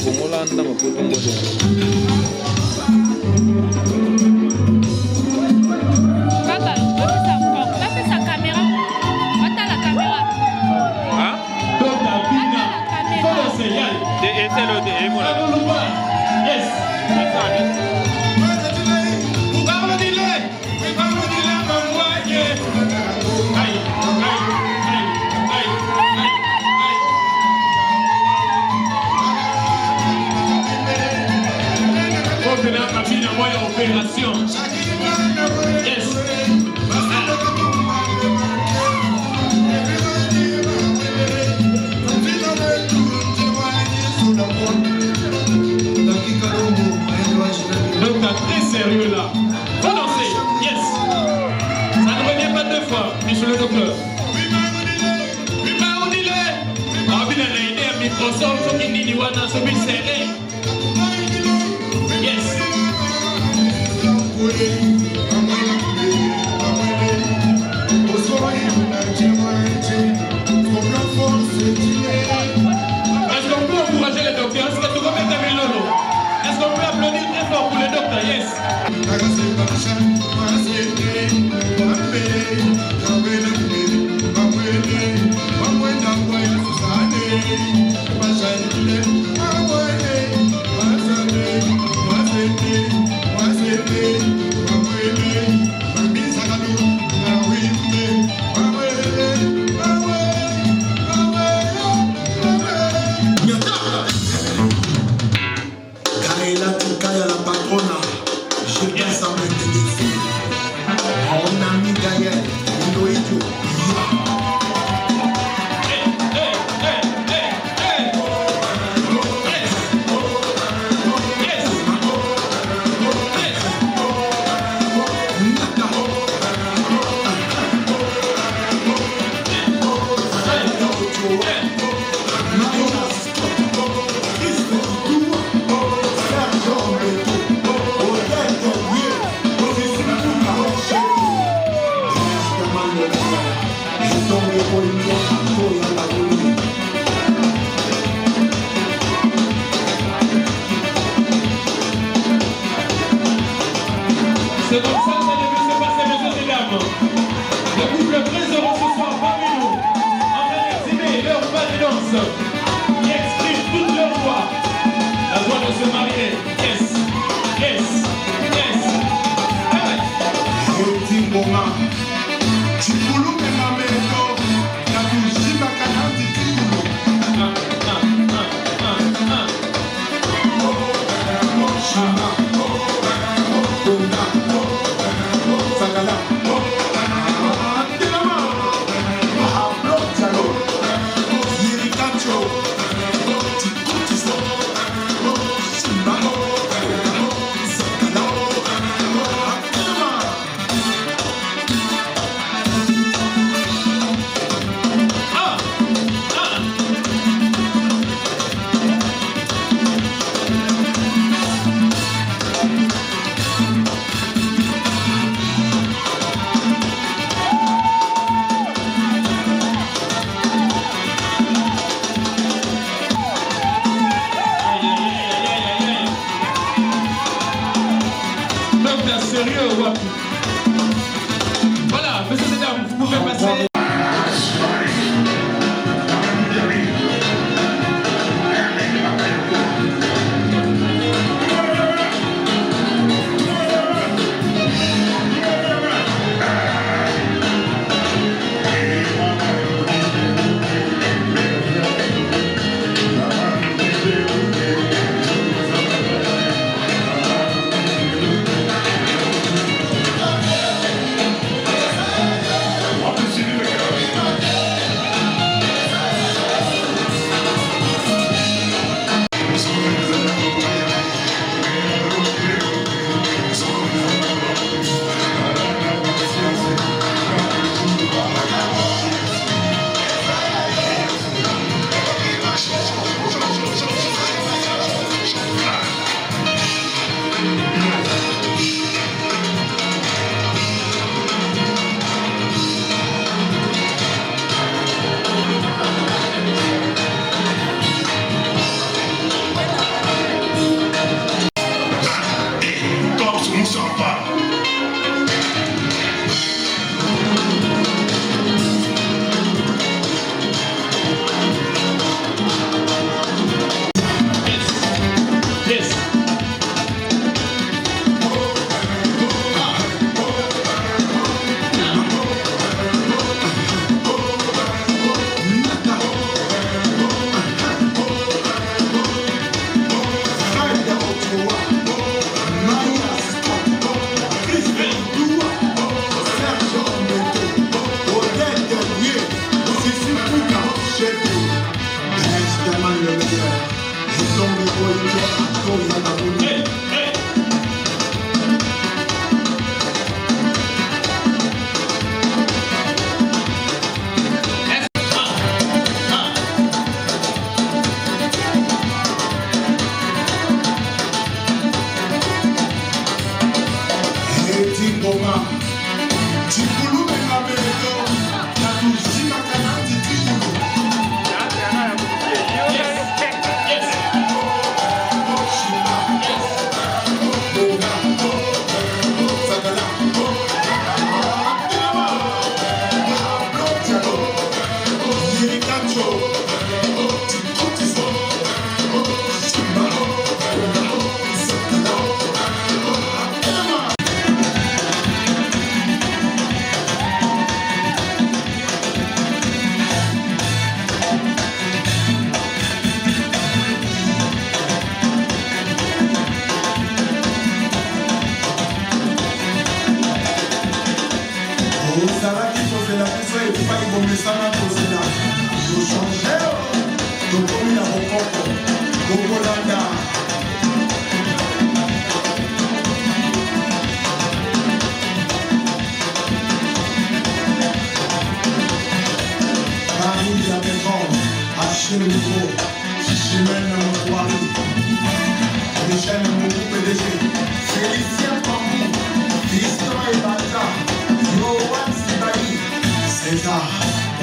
H: Kumulanda maputo ngoto.
I: Yes. Donc, très sérieux là. Faut danser. Yes. Ça ne revient pas deux fois. Monsieur le docteur. Microsoft, yes. Est-ce qu'on peut encourager les docteurs? Est-ce que tout le monde est Lolo? Est-ce qu'on peut applaudir très fort pour les docteurs? Yes. se marier. Yes, yes, yes.
K: Otingoma, Chikulu Memamento, Nakushima Kanati Tikulu. Sagala.
I: Voilà, messieurs et dames, vous pouvez passer.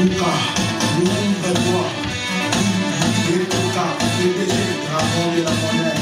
B: Kuka, Lumba, PDG, Dragon de la Monnaie.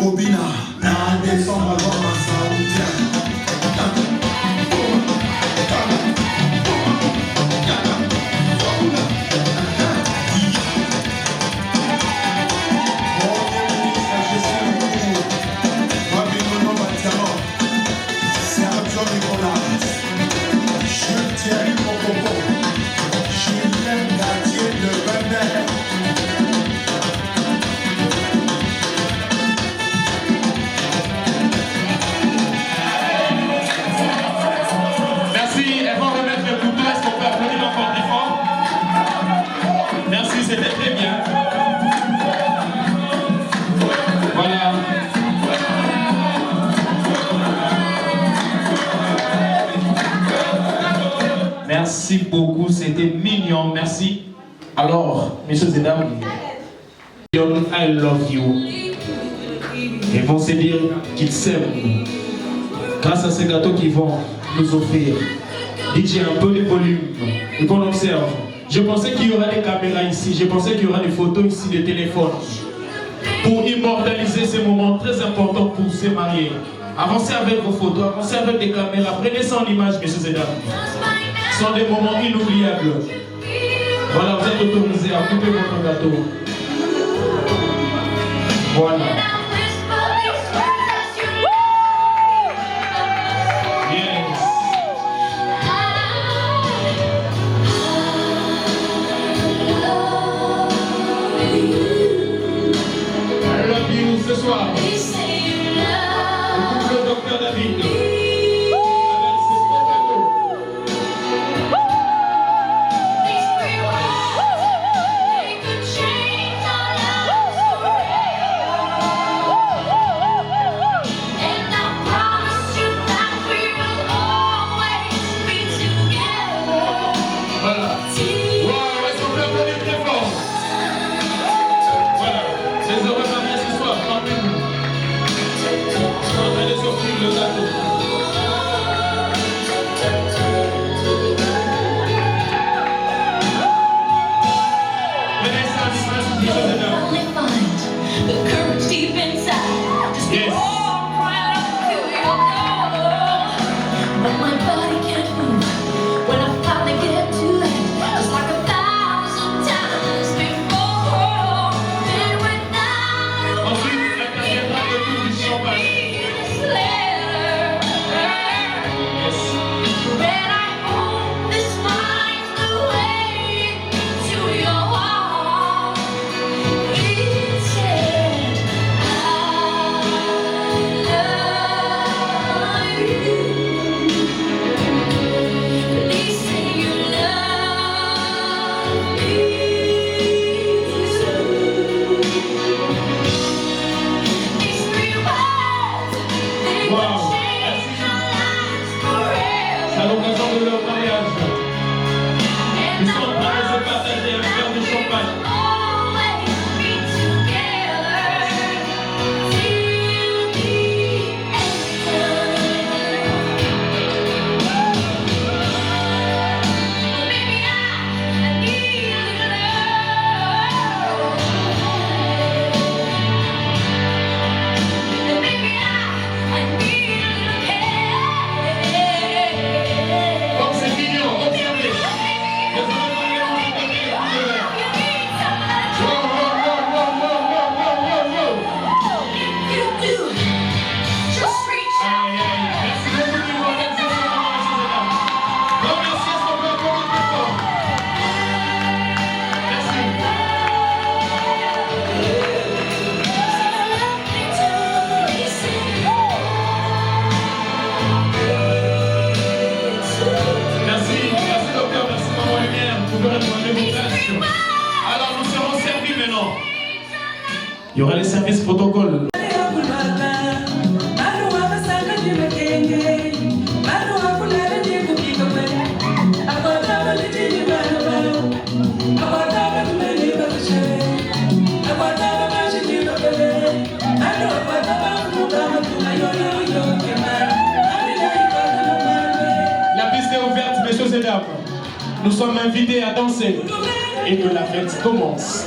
K: Bobina, na décembre avant ma saoudien.
I: C'était très bien. Voilà. Merci beaucoup, c'était mignon, merci. Alors, messieurs et dames, I love you. Ils vont se dire qu'ils s'aiment grâce à ces gâteaux qu'ils vont nous offrir. DJ, un peu de volume et qu'on observe. Je pensais qu'il y aurait des caméras ici, je pensais qu'il y aurait des photos ici, des téléphones, pour immortaliser ces moments très importants pour se marier. Avancez avec vos photos, avancez avec des caméras, prenez ça en image, messieurs et dames. Ce sont des moments inoubliables. Voilà, vous êtes autorisés à couper votre gâteau. Voilà. Ce soir, le couple Dr David avec ses beaux gâteaux. Voilà. Wow, est-ce qu'on peut applaudir très fort? Voilà, les heureux mariés ce soir, parmi nous. En train de s'offrir le gâteau. Venez ça, les choses de l'heure. Yes. Alors nous serons servis maintenant. Il y aura les services protocole. La piste est ouverte, messieurs et dames. Nous sommes invités à danser et que la fête commence.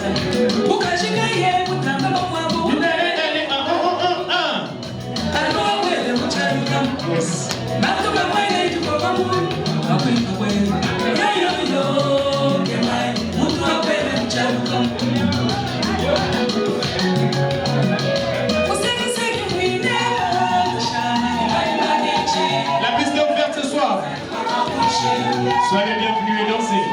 I: Yes. La piste est ouverte ce soir. Soyez les bienvenus et dansez.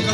K: We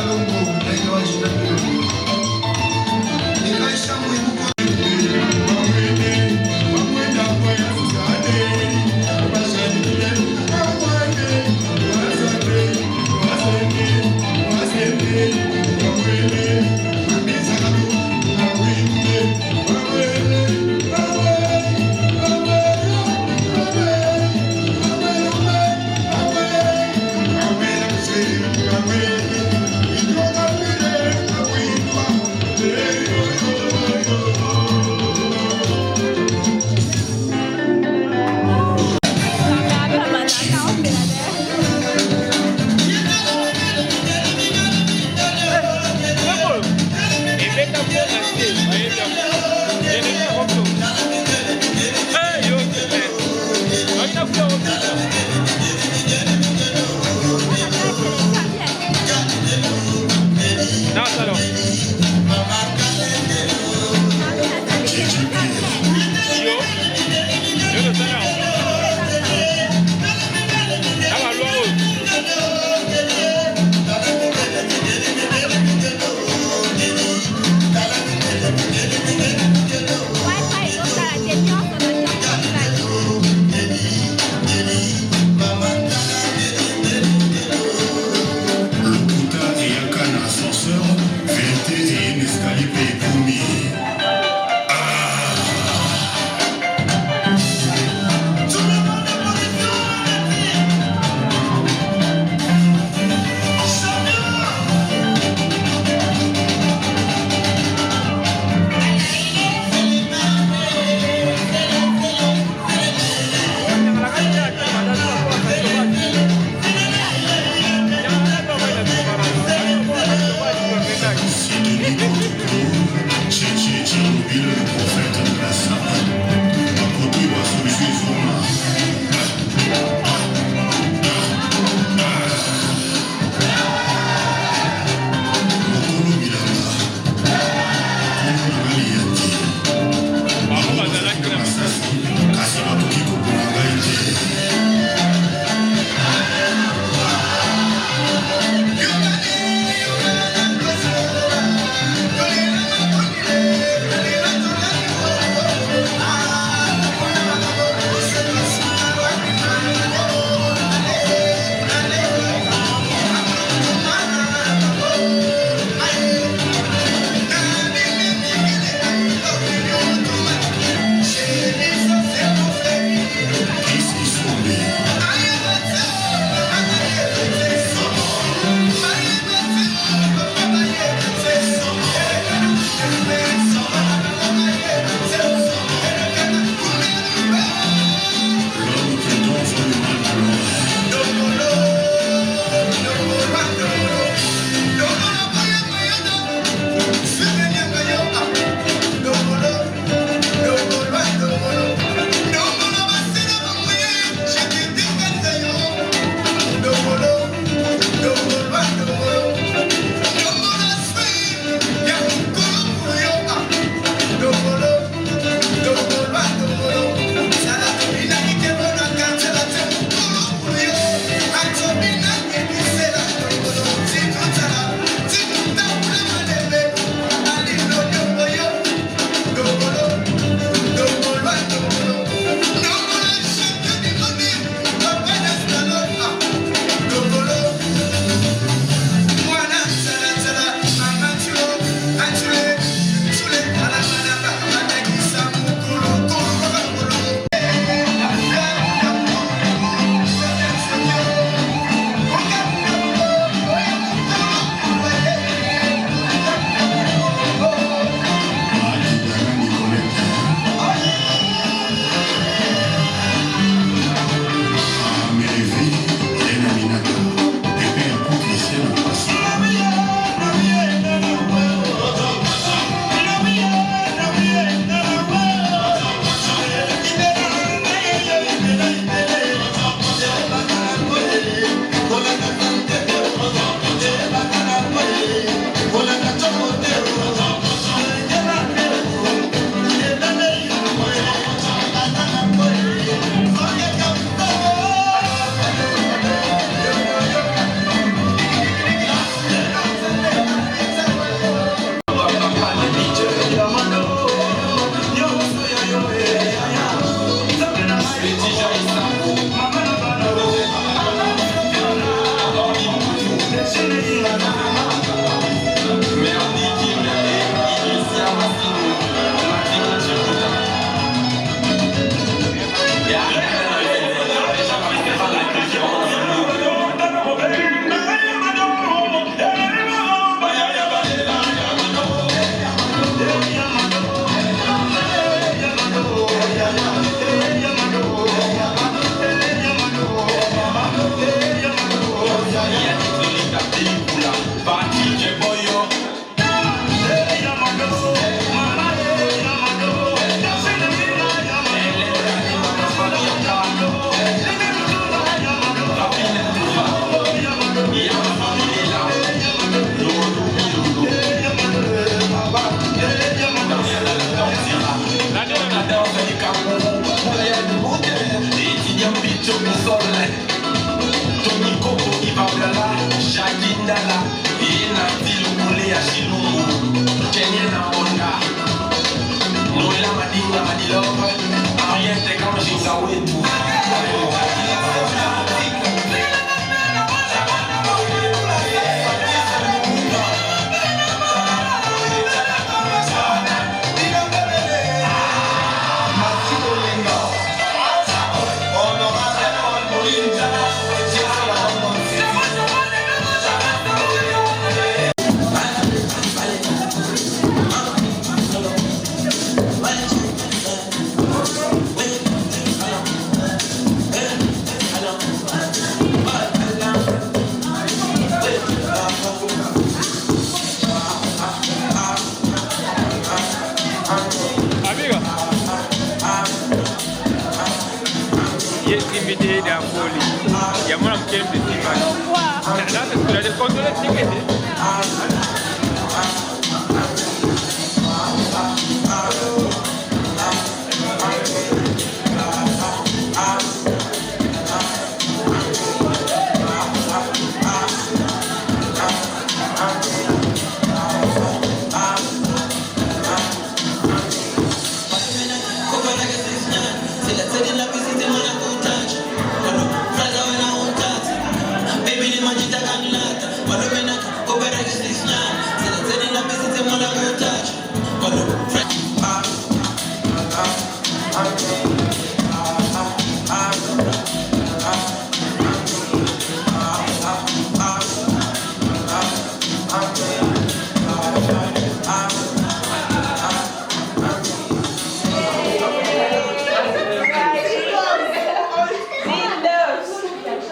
L: Il y a mon qui aime le cinéma. Là, c'est ce que j'ai contrôlé.